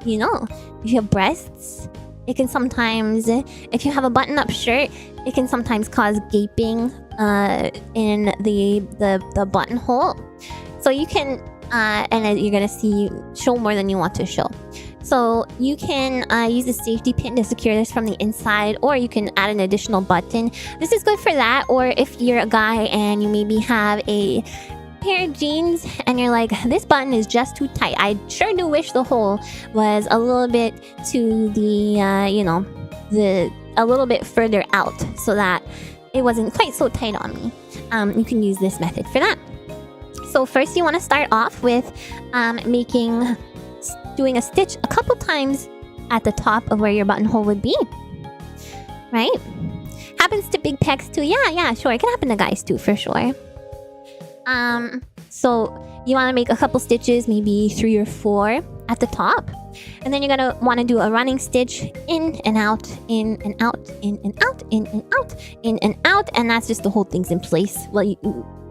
you know, if you have breasts, It can sometimes, if you have a button-up shirt, it can sometimes cause gaping in the buttonhole. So you can, and then you're gonna show more than you want to show. So you can use a safety pin to secure this from the inside, or you can add an additional button. This is good for that, or if you're a guy and you maybe have a pair of jeans and you're like, this button is just too tight. I sure do wish the hole was a little bit to the, a little bit further out so that it wasn't quite so tight on me. You can use this method for that. So first you want to start off with doing a stitch a couple times at the top of where your buttonhole would be. Right? Happens to big pecs too. Yeah, sure. It can happen to guys too, for sure. So you want to make a couple stitches, maybe 3 or 4 at the top. And then you're going to want to do a running stitch in and out, in and out, in and out, in and out, in and out. And that's just the whole thing's in place while you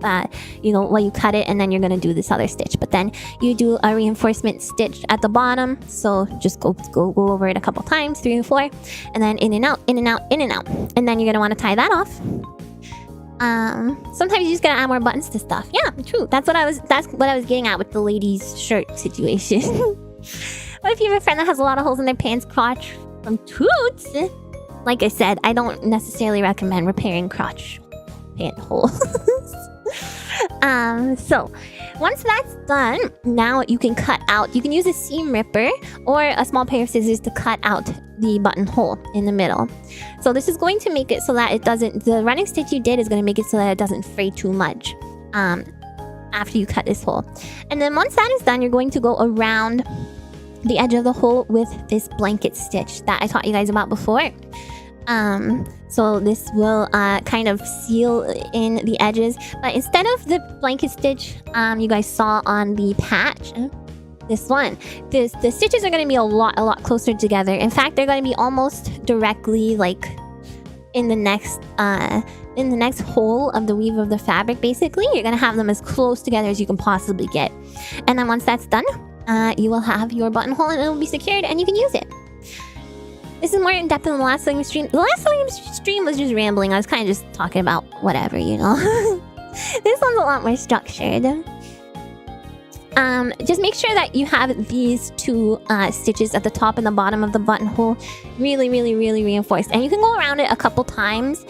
cut it, and then you're going to do this other stitch. But then you do a reinforcement stitch at the bottom. So just go over it a couple times, 3 and 4, and then in and out, in and out, in and out. And then you're going to want to tie that off. Sometimes you just gotta add more buttons to stuff. Yeah, true. That's what I was getting at with the ladies' shirt situation. What if you have a friend that has a lot of holes in their pants crotch from toots? Like I said, I don't necessarily recommend repairing crotch pant holes. So once that's done, now you can cut out. You can use a seam ripper or a small pair of scissors to cut out the buttonhole in the middle. So this is going to make it so that it doesn't, the running stitch you did is going to make it so that it doesn't fray too much after you cut this hole. And then once that is done, you're going to go around the edge of the hole with this blanket stitch that I taught you guys about before. So this will kind of seal in the edges, but instead of the blanket stitch you guys saw on the patch, this one, the stitches are going to be a lot closer together. In fact, they're going to be almost directly like in the next hole of the weave of the fabric. Basically, you're going to have them as close together as you can possibly get. And then once that's done, you will have your buttonhole and it will be secured and you can use it. This is more in depth than the last sewing stream. The last sewing stream was just rambling. I was kind of just talking about whatever, you know. This one's a lot more structured. Just make sure that you have these 2 stitches at the top and the bottom of the buttonhole really reinforced. And you can go around it a couple times.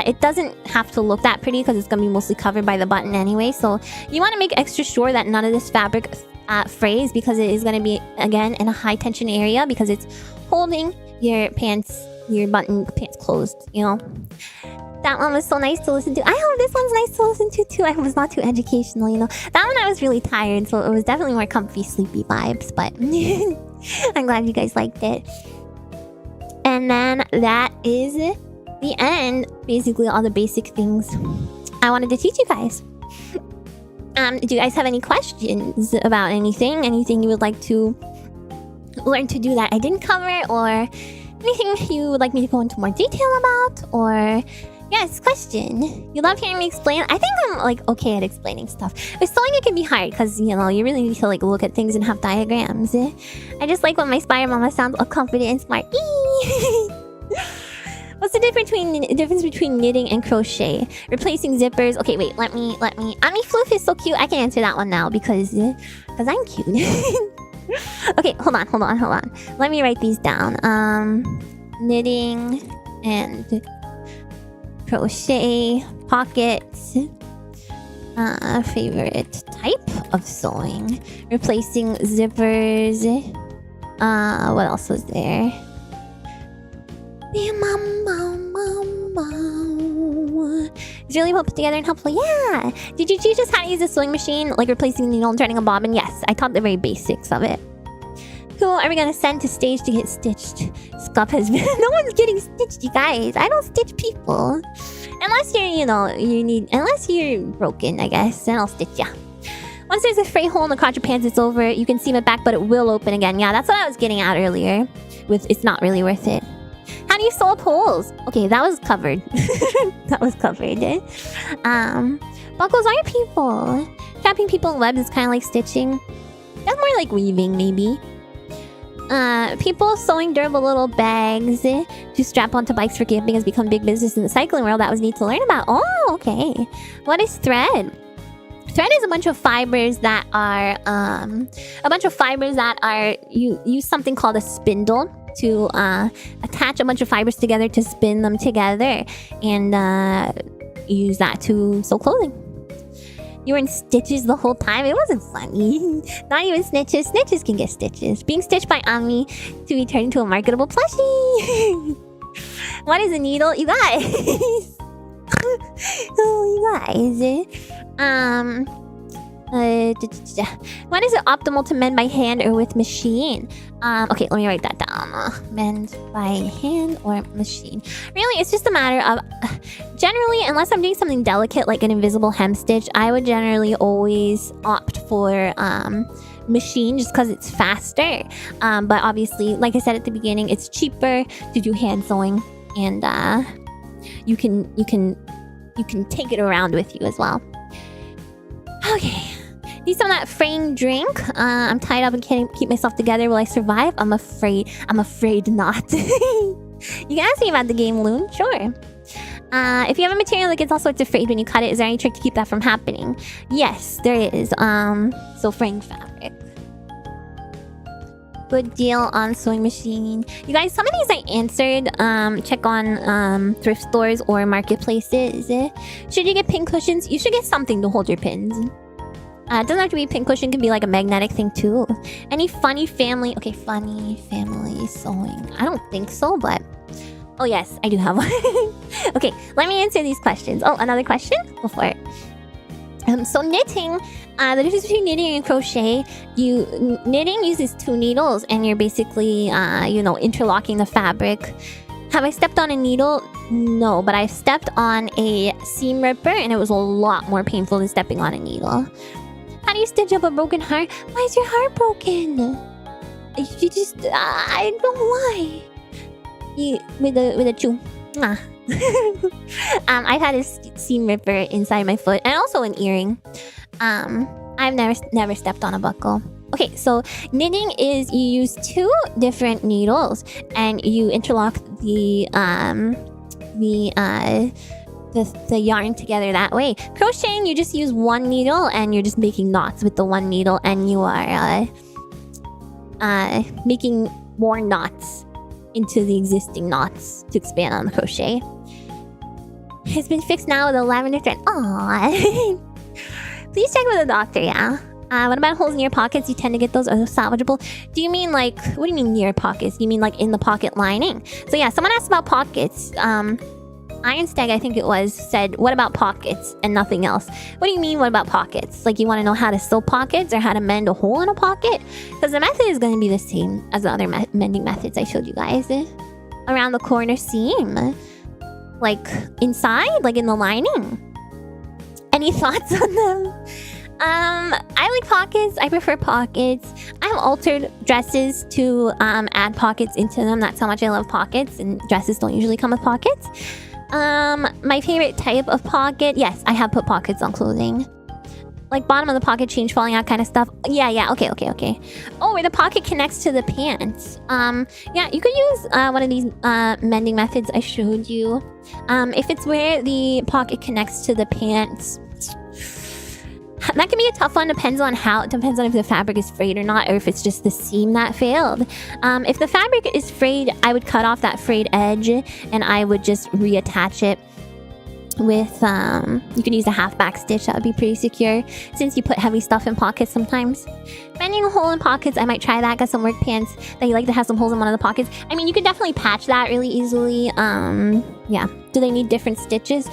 It doesn't have to look that pretty because it's going to be mostly covered by the button anyway. So you want to make extra sure that none of this fabric frays, because it is going to be, again, in a high tension area because it's holding your button pants closed, you know. That one was so nice to listen to. I hope this one's nice to listen to too. I hope it's not too educational, you know. That one I was really tired, so it was definitely more comfy, sleepy vibes, but I'm glad you guys liked it. And then that is the end. Basically all the basic things I wanted to teach you guys. Do you guys have any questions about anything? Anything you would like to learn to do that I didn't cover, or anything you would like me to go into more detail about? Or yes, question. You love hearing me explain? I think I'm like okay at explaining stuff. With sewing it can be hard because, you know, you really need to like look at things and have diagrams. I just like when my Spire Mama sounds all confident and smart. What's the difference between knitting and crochet? Replacing zippers. Okay, wait, let me Ami Floof is so cute. I can answer that one now because I'm cute. Okay, hold on. Let me write these down. Knitting and crochet, pockets. Favorite type of sewing. Replacing zippers. What else was there? It's really well put together and helpful. Yeah. Did you teach us how to use a sewing machine, like replacing the needle and turning a bobbin? Yes, I taught the very basics of it. Who are we gonna send to stage to get stitched? Scuff has been. No one's getting stitched, you guys. I don't stitch people unless you're, you know, unless you're broken, I guess. Then I'll stitch ya. Once there's a fray hole in the crotch of pants, it's over. You can seam it back, but it will open again. Yeah, that's what I was getting at earlier. With it's not really worth it. How do you sew up holes? Okay, that was covered. That was covered. Buckles are people. Trapping people in webs is kind of like stitching. That's more like weaving, maybe. People sewing durable little bags to strap onto bikes for camping has become big business in the cycling world. That was neat to learn about. Oh, okay. What is thread? Thread is a bunch of fibers that are you use something called a spindle to attach a bunch of fibers together to spin them together and use that to sew clothing. You were in stitches the whole time. It wasn't funny. Not even snitches. Snitches can get stitches. Being stitched by Ami to be turned into a marketable plushie. What is a needle? You guys. Oh, you guys. When is it optimal to mend by hand or with machine? Okay, let me write that down. Mend by hand or machine. Really, it's just a matter of... generally, unless I'm doing something delicate like an invisible hem stitch, I would generally always opt for machine just because it's faster. But obviously, like I said at the beginning, it's cheaper to do hand sewing, and you can take it around with you as well. Okay. Need some of that fraying drink. I'm tied up and can't keep myself together. Will I survive? I'm afraid not. You can ask me about the game, Loon. Sure. If you have a material that gets all sorts of frayed when you cut it, is there any trick to keep that from happening? Yes, there is. So fraying fabric. Good deal on sewing machine. You guys, some of these I answered. Check on thrift stores or marketplaces. Should you get pin cushions? You should get something to hold your pins. It doesn't have to be a pin cushion. It can be like a magnetic thing too. Any funny family... Okay, funny family sewing. I don't think so, but... Oh yes, I do have one. Okay, let me answer these questions. Oh, another question? Go for it. So knitting... the difference between knitting and crochet... Knitting uses 2 needles and you're basically, interlocking the fabric. Have I stepped on a needle? No, but I've stepped on a seam ripper and it was a lot more painful than stepping on a needle. How do you stitch up a broken heart? Why is your heart broken? You just... I don't know why. With a chew. I've had a seam ripper inside my foot and also an earring. I've never stepped on a buckle. Okay, so knitting is you use 2 different needles and you interlock the yarn together that way. Crocheting, you just use 1 needle and you're just making knots with the 1 needle and you are making more knots into the existing knots to expand on the crochet. It's been fixed now with a lavender thread. Aww. Please check with a doctor, yeah? What about holes in your pockets? You tend to get those. Are those salvageable? Do you mean like... What do you mean near pockets? Do you mean like in the pocket lining? So yeah, someone asked about pockets. Ironstag, I think it was, said, what about pockets and nothing else? What do you mean, what about pockets? Like, you want to know how to sew pockets or how to mend a hole in a pocket? Because the method is going to be the same as the other mending methods I showed you guys. Around the corner seam. Like, inside? Like, in the lining? Any thoughts on them? I like pockets. I prefer pockets. I have altered dresses to add pockets into them. That's how much I love pockets, and dresses don't usually come with pockets. My favorite type of pocket. Yes, I have put pockets on clothing. Like bottom of the pocket, change falling out kind of stuff. Yeah. Okay. Oh, where the pocket connects to the pants. Yeah, you could use one of these mending methods I showed you. If it's where the pocket connects to the pants, that can be a tough one. Depends on if the fabric is frayed or not, or if it's just the seam that failed. If the fabric is frayed, I would cut off that frayed edge and I would just reattach it with you can use a half back stitch. That would be pretty secure since you put heavy stuff in pockets sometimes. Bending a hole in pockets, I might try that. Got some work pants that you like to have some holes in one of the pockets. I mean, you could definitely patch that really easily. Yeah. Do they need different stitches?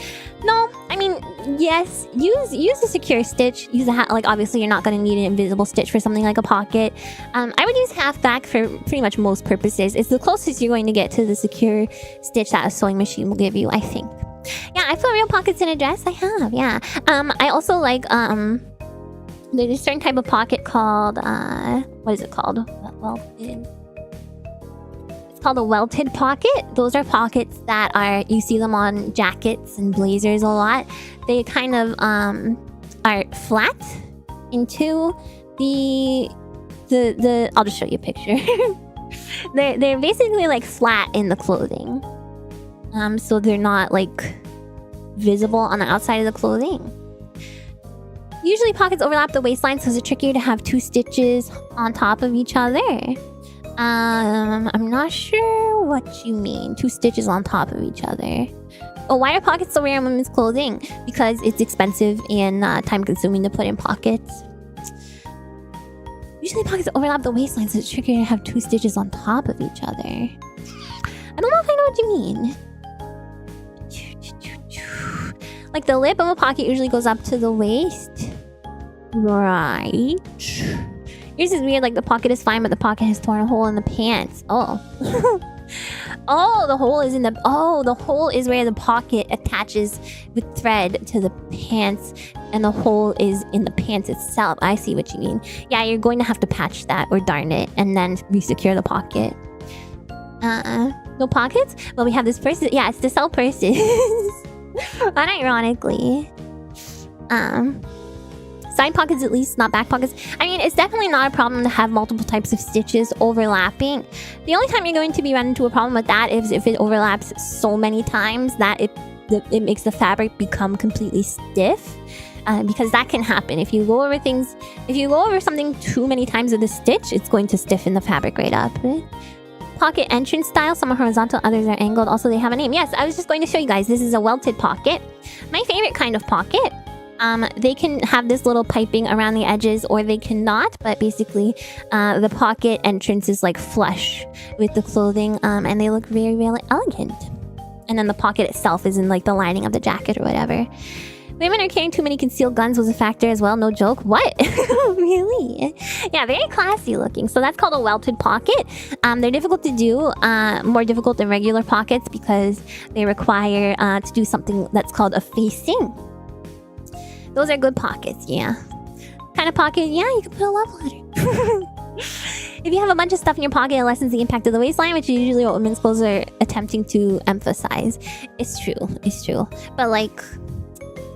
No. I mean, yes. Use a secure stitch. Use a like obviously you're not going to need an invisible stitch for something like a pocket. I would use half back for pretty much most purposes. It's the closest you're going to get to the secure stitch that a sewing machine will give you, I think. Yeah, I put real pockets in a dress. I have, yeah. I also like there's a certain type of pocket called what is it called? Welted. It's called a welted pocket. Those are pockets that are, you see them on jackets and blazers a lot. They kind of are flat into the I'll just show you a picture. They're basically like flat in the clothing. So they're not like visible on the outside of the clothing. Usually pockets overlap the waistline, so it's trickier to have 2 stitches on top of each other. I'm not sure what you mean. 2 stitches on top of each other. Oh, why are pockets so rare in women's clothing? Because it's expensive and time-consuming to put in pockets. Usually pockets overlap the waistline, so it's trickier to have 2 stitches on top of each other. I don't know if I know what you mean. Like the lip of a pocket usually goes up to the waist. Right. Yours is weird, like the pocket is fine, but the pocket has torn a hole in the pants. Oh. Oh, the hole is in the... Oh, the hole is where the pocket attaches with thread to the pants, and the hole is in the pants itself. I see what you mean. Yeah, you're going to have to patch that or darn it, and then re-secure the pocket. No pockets? Well, we have this purse. Yeah, it's to sell purses. Unironically. Side pockets at least, not back pockets. I mean, it's definitely not a problem to have multiple types of stitches overlapping. The only time you're going to be running into a problem with that is if it overlaps so many times that it makes the fabric become completely stiff. Because that can happen. If you go over something too many times with a stitch, it's going to stiffen the fabric right up. Pocket entrance style. Some are horizontal, others are angled. Also, they have a name. Yes, I was just going to show you guys. This is a welted pocket. My favorite kind of pocket. They can have this little piping around the edges, or they cannot, but basically the pocket entrance is like flush with the clothing, and they look very, very elegant. And then the pocket itself is in like the lining of the jacket or whatever. Women are carrying too many concealed guns was a factor as well, no joke. What? Really? Yeah, very classy looking. So that's called a welted pocket. They're difficult to do, more difficult than regular pockets because they require to do something that's called a facing. Those are good pockets, yeah. Kind of pocket, yeah, you can put a love letter. If you have a bunch of stuff in your pocket, it lessens the impact of the waistline, which is usually what women's clothes are attempting to emphasize. It's true. But like,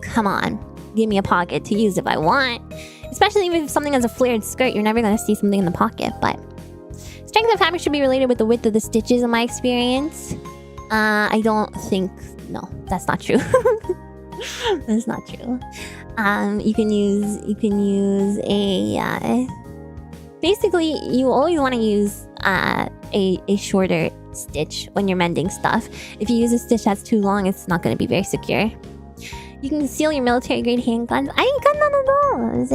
come on. Give me a pocket to use if I want. Especially if something has a flared skirt, you're never going to see something in the pocket, but... Strength of fabric should be related with the width of the stitches in my experience. I don't think... No, that's not true. That's not true. You can use a basically you always want to use a shorter stitch when you're mending stuff. If you use a stitch that's too long, it's not going to be very secure. You can conceal your military grade handguns. I ain't got none of those.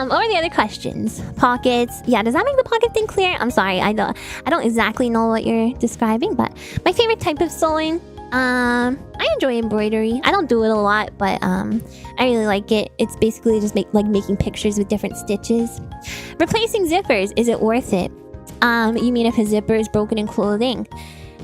What were the other questions? Pockets. Yeah, does that make the pocket thing clear? I'm sorry, I don't exactly know what you're describing, but my favorite type of sewing. I enjoy embroidery. I don't do it a lot, but I really like it. It's basically just making pictures with different stitches. Replacing zippers, is it worth it? You mean if a zipper is broken in clothing?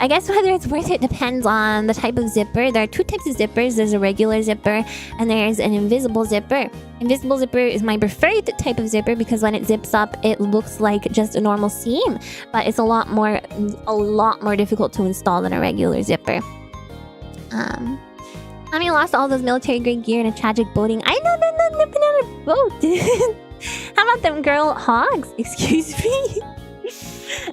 I guess whether it's worth it depends on the type of zipper. There are 2 types of zippers. There's a regular zipper and there's an invisible zipper. Invisible zipper is my preferred type of zipper because when it zips up, it looks like just a normal seam, but it's a lot more difficult to install than a regular zipper. Amiya lost all those military grade gear in a tragic boating. I know they're not nipping on a boat. How about them girl hogs? Excuse me.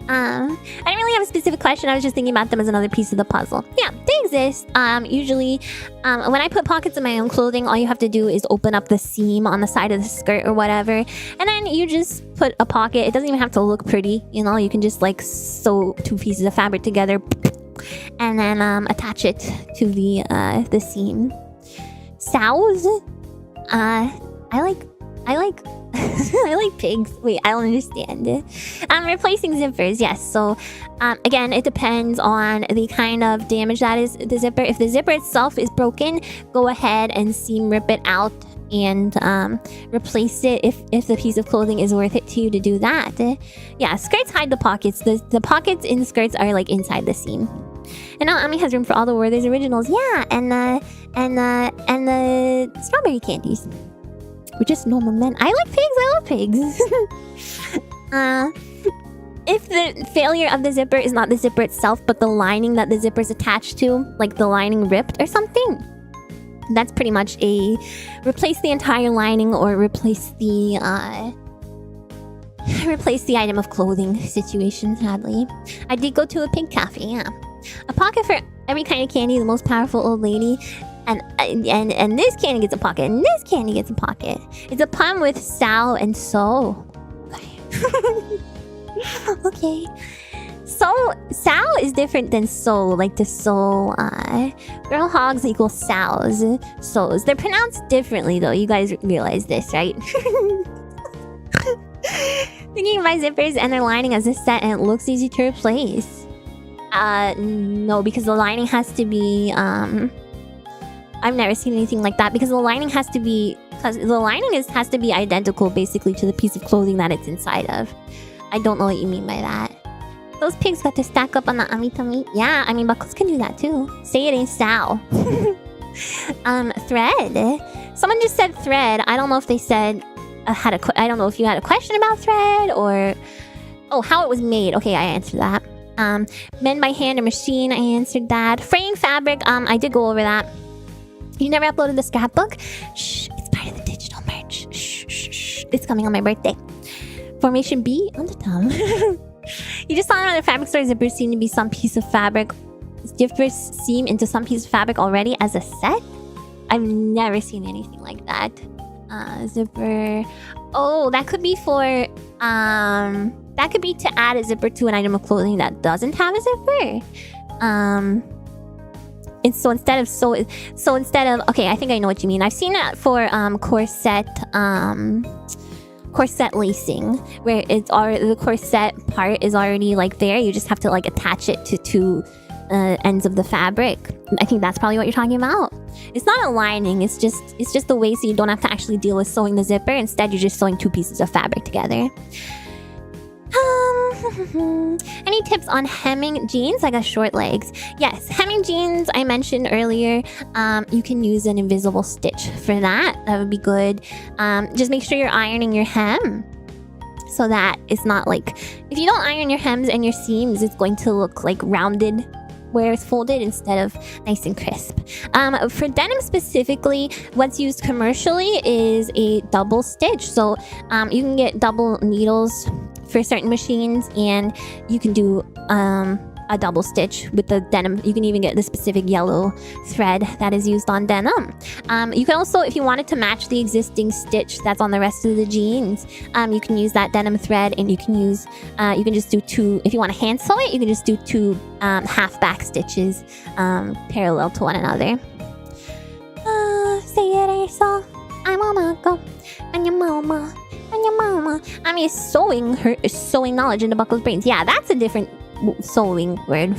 I didn't really have a specific question. I was just thinking about them as another piece of the puzzle. Yeah, they exist. Usually, when I put pockets in my own clothing, all you have to do is open up the seam on the side of the skirt or whatever, and then you just put a pocket. It doesn't even have to look pretty, you know. You can just like sew 2 pieces of fabric together and then attach it to the seam. Sows? I like I like pigs. Wait, I don't understand. Replacing zippers, yes. So, again, it depends on the kind of damage that is the zipper. If the zipper itself is broken, go ahead and seam rip it out and replace it if the piece of clothing is worth it to you to do that. Yeah, skirts hide the pockets. The pockets in skirts are like inside the seam. And now Ami has room for all the Werther's originals. Yeah, and the strawberry candies. We're just normal men. I like pigs. I love pigs. If the failure of the zipper is not the zipper itself, but the lining that the zipper is attached to, like the lining ripped or something, that's pretty much a replace the entire lining or replace the replace the item of clothing situation, sadly. I did go to a pink cafe, yeah. A pocket for every kind of candy, the most powerful old lady. And this candy gets a pocket, and this candy gets a pocket. It's a pun with Sal and So. Okay. So, Sal is different than So, like the So, girl hogs equals Sal's, So's. They're pronounced differently though, you guys realize this, right? Thinking my zippers and their lining as a set and it looks easy to replace. No, because the lining has to be, I've never seen anything like that, because the lining has to be, has to be identical basically to the piece of clothing that it's inside of. I don't know what you mean by that. Those pigs got to stack up on the Amiya. Yeah, I mean, Buckles can do that too. Say it ain't Sal. Thread. Someone just said thread. I don't know if they said, I don't know if you had a question about thread or... Oh, how it was made. Okay, I answered that. Mend by hand or machine. I answered that. Fraying fabric. I did go over that. You never uploaded the scrapbook? Shh, it's part of the digital merch. Shh, shh, shh. It's coming on my birthday. Formation B on the tongue. You just saw in the fabric store zippers seem to be some piece of fabric. Zippers seam into some piece of fabric already as a set? I've never seen anything like that. Zipper. Oh, that could be for that could be to add a zipper to an item of clothing that doesn't have a zipper. And so instead of okay, I think I know what you mean. I've seen that for corset lacing, where it's already, the corset part is already like there. You just have to like attach it to two ends of the fabric. I think that's probably what you're talking about. It's not a lining. It's just the way so you don't have to actually deal with sewing the zipper. Instead, you're just sewing two pieces of fabric together. Any tips on hemming jeans? I got short legs. Yes, hemming jeans I mentioned earlier. You can use an invisible stitch for that. That would be good. Just make sure you're ironing your hem so that it's not like, if you don't iron your hems and your seams, it's going to look like rounded where it's folded instead of nice and crisp. For denim specifically, what's used commercially is a double stitch. So you can get double needles for certain machines, and you can do a double stitch with the denim. You can even get the specific yellow thread that is used on denim. You can also, if you wanted to match the existing stitch that's on the rest of the jeans, you can use that denim thread, and you can use, you can just do two, if you want to hand sew it, you can just do two half back stitches parallel to one another. Say it ain't so, I wanna go, and your mama. And your mama. I mean, sewing knowledge into Buckle's brains. Yeah, that's a different sewing word.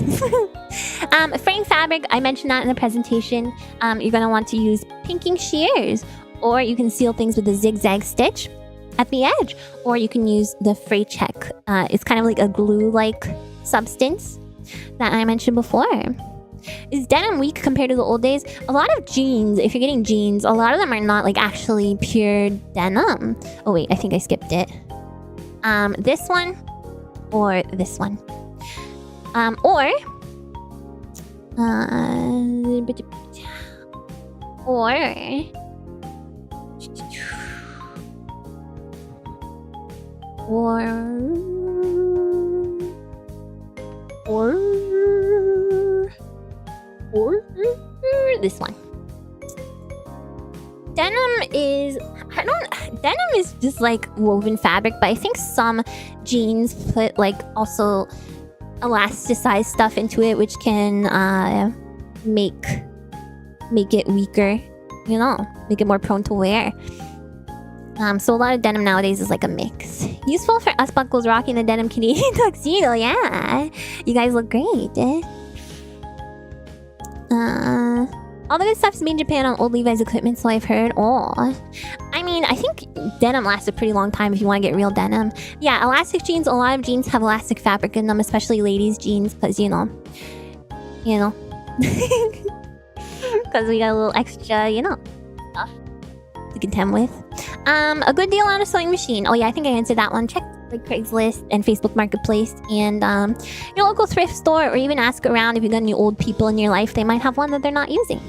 Fraying fabric, I mentioned that in the presentation. You're going to want to use pinking shears, or you can seal things with a zigzag stitch at the edge, or you can use the fray check. It's kind of like a glue-like substance that I mentioned before. Is denim weak compared to the old days? A lot of jeans, if you're getting jeans, a lot of them are not like actually pure denim. Oh wait, I think I skipped it. This one or this one. Or this one. Denim is just like woven fabric, but I think some jeans put like also elasticized stuff into it, which can make it weaker, you know, make it more prone to wear. So a lot of denim nowadays is like a mix. Useful for us Buckles rocking the denim Canadian tuxedo. Yeah, you guys look great. All the good stuff's made in Japan on old Levi's equipment, so I've heard. Oh, I mean, I think denim lasts a pretty long time if you want to get real denim. Yeah, elastic jeans, a lot of jeans have elastic fabric in them, especially ladies' jeans, because, you know. Because we got a little extra, you know, stuff to contend with. A good deal on a sewing machine. Oh yeah, I think I answered that one. Check like Craigslist and Facebook Marketplace and your local thrift store, or even ask around if you got any old people in your life. They might have one that they're not using.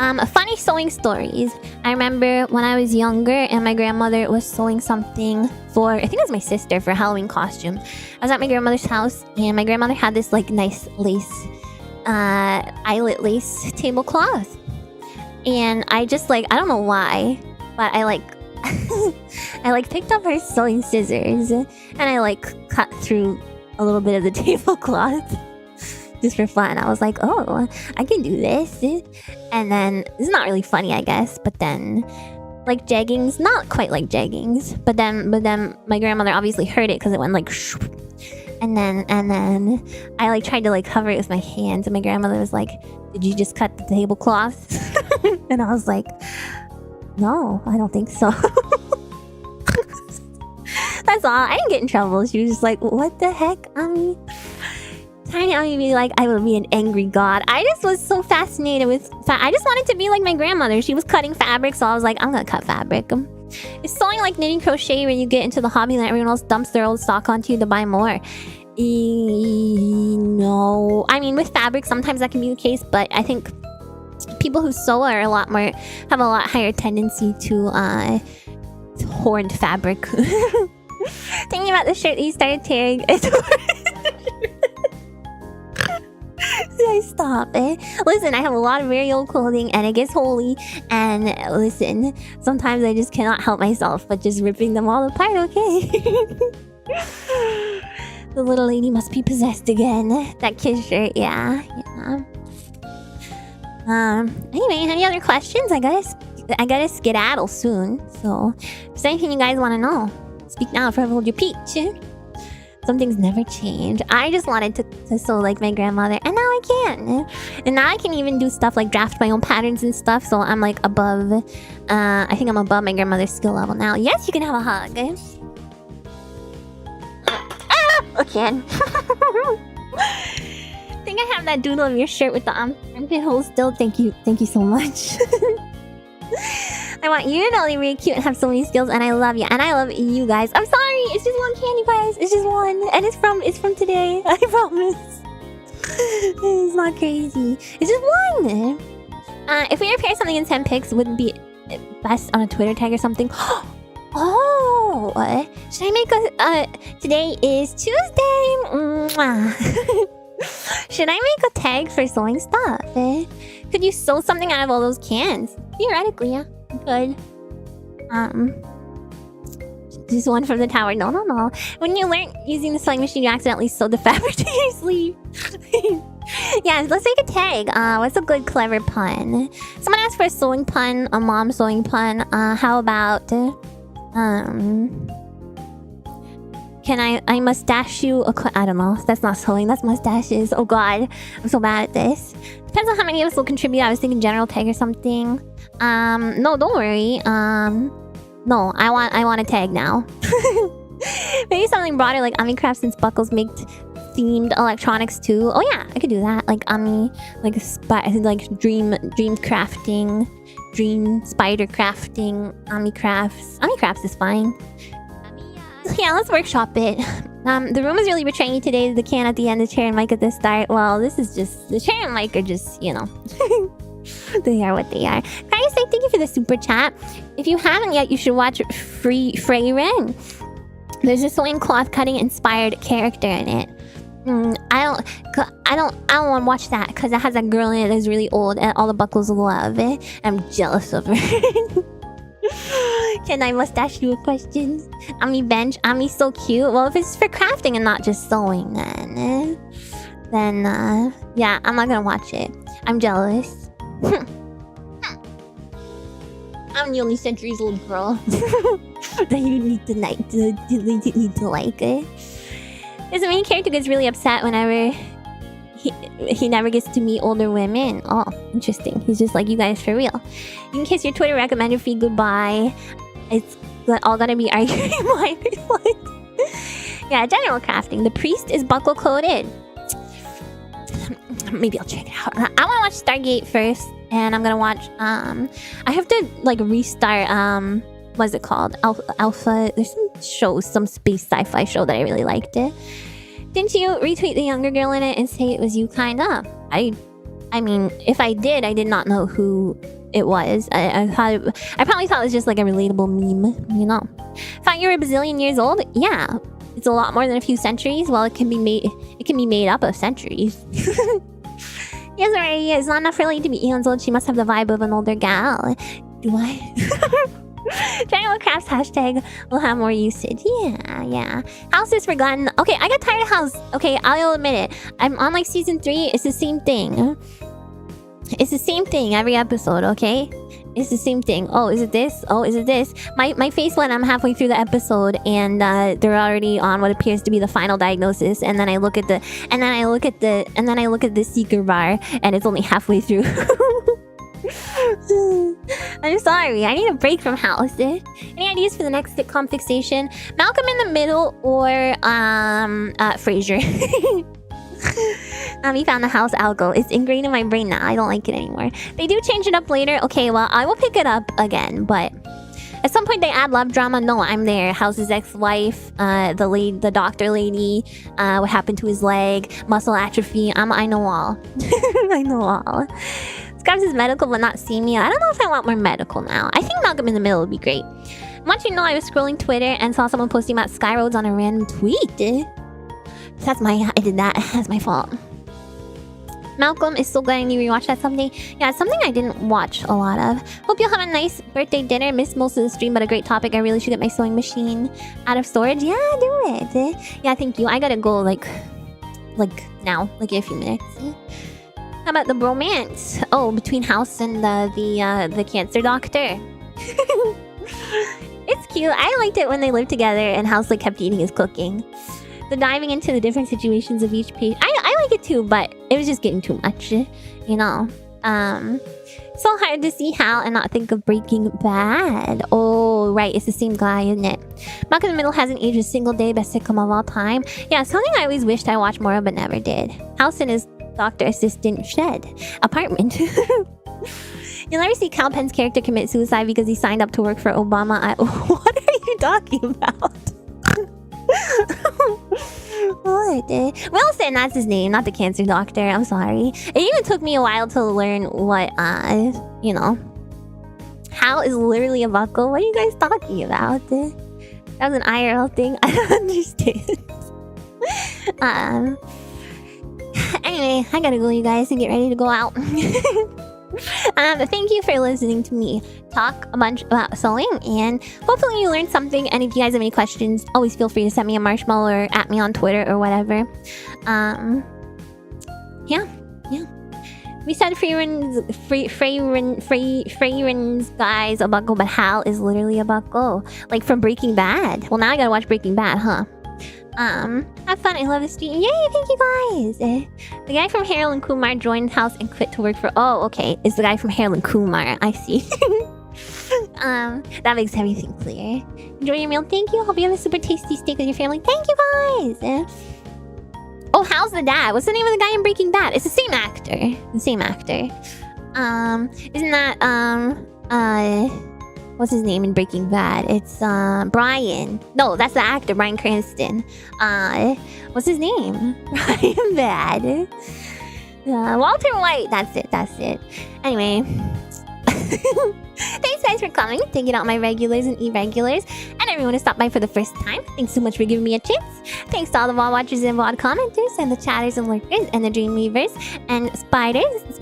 Funny sewing stories. I remember when I was younger and my grandmother was sewing something for, I think it was my sister, for a Halloween costume. I was at my grandmother's house and my grandmother had this like nice lace, eyelet lace tablecloth. And I just like, I don't know why, but I like, I like picked up her sewing scissors and I like cut through a little bit of the tablecloth. Just for fun. I was like, oh, I can do this. And then, it's not really funny, I guess. But then, like jeggings, not quite like jeggings. But then my grandmother obviously heard it because it went like shoo. And then I like tried to like cover it with my hands. And my grandmother was like, did you just cut the tablecloth? And I was like, no, I don't think so. That's all. I didn't get in trouble. She was just like, what the heck? Tiny Ami be like, I will be an angry god. I just was so fascinated with I just wanted to be like my grandmother. She was cutting fabric, so I was like, I'm gonna cut fabric. It's sewing like knitting crochet where you get into the hobby and everyone else dumps their old stock onto you to buy more. No. I mean, with fabric, sometimes that can be the case, but I think people who sew are have a lot higher tendency to hoard fabric. Thinking about the shirt that you started tearing. Stop it. Listen, I have a lot of very old clothing and it gets holy. And listen, sometimes I just cannot help myself but just ripping them all apart, okay? The little lady must be possessed again. That kid shirt, yeah. Anyway, any other questions? I gotta skedaddle soon. So, if there's anything you guys want to know, speak now or forever hold your peach. Some things never change. I just wanted to sew like my grandmother, and now I can. And now I can even do stuff like draft my own patterns and stuff, so I'm like above, I think I'm above my grandmother's skill level now. Yes, you can have a hug. Again. I think I have that doodle of your shirt with the armpit hole still. Thank you so much. I want you to only be cute and have so many skills, and I love you, and I love you guys. I'm sorry, it's just one candy, guys. It's just one, and it's from today. I promise. It's not crazy. It's just one. If we repair something in 10 pics, wouldn't be best on a Twitter tag or something? Oh, should I make a? Today is Tuesday. Should I make a tag for sewing stuff? Could you sew something out of all those cans? Theoretically, yeah. Good. Just one from the tower. No. When you learn using the sewing machine, you accidentally sewed the fabric to your sleeve. Yeah, let's make a tag. What's a good clever pun? Someone asked for a sewing pun, a mom sewing pun. How about can I mustache you I don't know. That's not sewing, that's mustaches. Oh god, I'm so bad at this. Depends on how many of us will contribute. I was thinking general tag or something. No, don't worry. No, I want a tag now. Maybe something broader like Ami Craft, since Buckles make themed electronics too. Oh yeah, I could do that. Like Ami, like dream crafting, dream spider crafting, Ami Crafts. Ami Crafts is fine. Yeah, let's workshop it. The room is really betraying you today. The can at the end, the chair and mic at the start. Well, this is just... The chair and mic are just, you know... They are what they are. Guys, thank you for the super chat. If you haven't yet, you should watch Frey Ren. There's a sewing cloth cutting inspired character in it. I don't want to watch that because it has a girl in it that's really old and all the buckles love it. I'm jealous of her. Can I mustache you a question? Ami bench. Ami's so cute. Well, if it's for crafting and not just sewing, then yeah, I'm not gonna watch it. I'm jealous. I'm the only century's old girl that you need to like. There's a main character gets really upset whenever he never gets to meet older women. Oh, interesting. He's just like, you guys for real. You can kiss your Twitter recommender feed goodbye. It's all gotta be arguing minors. Yeah, general crafting. The priest is buckle coated. Maybe I'll check it out. I want to watch Stargate first, and I'm gonna watch. I have to like restart. What's it called? Alpha. There's some shows, some space sci-fi show that I really liked it. Didn't you retweet the younger girl in it and say it was you? Kinda. I I mean, if I did not know who it was. I probably thought it was just like a relatable meme, you know. Thought you were a bazillion years old? Yeah. It's a lot more than a few centuries. Well, it can be made up of centuries. Yes, already is not enough really to be eons old. She must have the vibe of an older gal. Do I? General Crafts hashtag will have more usage. Yeah. House is forgotten. Okay, I got tired of House. Okay, I'll admit it. I'm on like season 3. It's the same thing. It's the same thing every episode, okay? It's the same thing. Oh, is it this? Oh, is it this? My face when I'm halfway through the episode and they're already on what appears to be the final diagnosis, and then I look at the seeker bar and it's only halfway through. I'm sorry. I need a break from House. Any ideas for the next sitcom fixation? Malcolm in the Middle or Frasier? We found the House algo. It's ingrained in my brain now. I don't like it anymore. They do change it up later. Okay, well, I will pick it up again, but at some point they add love drama. No, I'm there. House's ex-wife, the doctor lady, what happened to his leg, muscle atrophy. I know all. I know all. Scrubs is medical but not seamy. I don't know if I want more medical now. I think Malcolm in the Middle would be great. I want you to know I was scrolling Twitter and saw someone posting about Sky Roads on a random tweet. I did that. That's my fault. Malcolm is so good. I need to rewatch that someday. Yeah, it's something I didn't watch a lot of. Hope you'll have a nice birthday dinner. Missed most of the stream, but a great topic. I really should get my sewing machine out of storage. Yeah, do it. Yeah, thank you. I gotta go like now, like in a few minutes. How about the bromance? Oh, between House and the cancer doctor. It's cute. I liked it when they lived together and House like kept eating his cooking. The diving into the different situations of each page. I like it too, but it was just getting too much, you know. So hard to see Hal and not think of Breaking Bad. Oh, right, it's the same guy, isn't it? Malcolm in the Middle hasn't aged a single day. Best sitcom of all time. Yeah, something I always wished I watched more of, but never did. House and his doctor assistant shed apartment. You'll never see Cal Penn's character commit suicide because he signed up to work for Obama. What are you talking about? What? Wilson, that's his name, not the cancer doctor. I'm sorry. It even took me a while to learn what, you know. Hal is literally a buckle. What are you guys talking about? That was an IRL thing. I don't understand. Anyway, I gotta go, you guys, and get ready to go out. Thank you for listening to me talk a bunch about sewing, and hopefully you learned something. And if you guys have any questions, always feel free to send me a marshmallow or at me on Twitter or whatever. Yeah. We said Freyren's guy's a buckle, but Hal is literally a buckle, like from Breaking Bad. Well, now I gotta watch Breaking Bad, huh? Have fun. I love the stream. Yay, thank you guys. The guy from Harold and Kumar joined House and quit to work for... Oh, okay. It's the guy from Harold and Kumar. I see. That makes everything clear. Enjoy your meal. Thank you. Hope you have a super tasty steak with your family. Thank you guys. Oh, Hal's the dad. What's the name of the guy in Breaking Bad? It's the same actor. Isn't that, what's his name in Breaking Bad? It's Brian. No, that's the actor, Bryan Cranston. What's his name? Brian Bad. Walter White. That's it. Anyway. Thanks guys for coming, taking out my regulars and irregulars, and everyone who stopped by for the first time. Thanks so much for giving me a chance. Thanks to all the VOD watchers and VOD commenters, and the chatters and lurkers, and the Dreamweavers, and spiders, the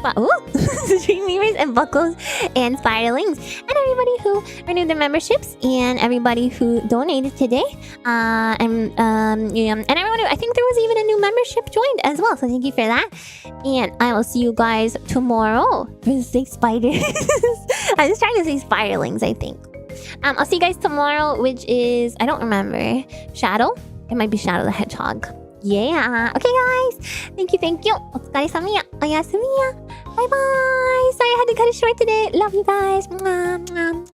Dreamweavers, and buckles, and spiderlings, and everybody who renewed their memberships, and everybody who donated today, and everyone who, I think there was even a new membership joined as well, so thank you for that. And I will see you guys tomorrow for the 6 spiders. I was trying to say spiderlings, I think. I'll see you guys tomorrow, which is, I don't remember. Shadow? It might be Shadow the Hedgehog. Yeah. Okay, guys. Thank you. Otsukaresamiya. Oyasumiya. Bye-bye. Sorry I had to cut it short today. Love you guys. Mwah, mwah.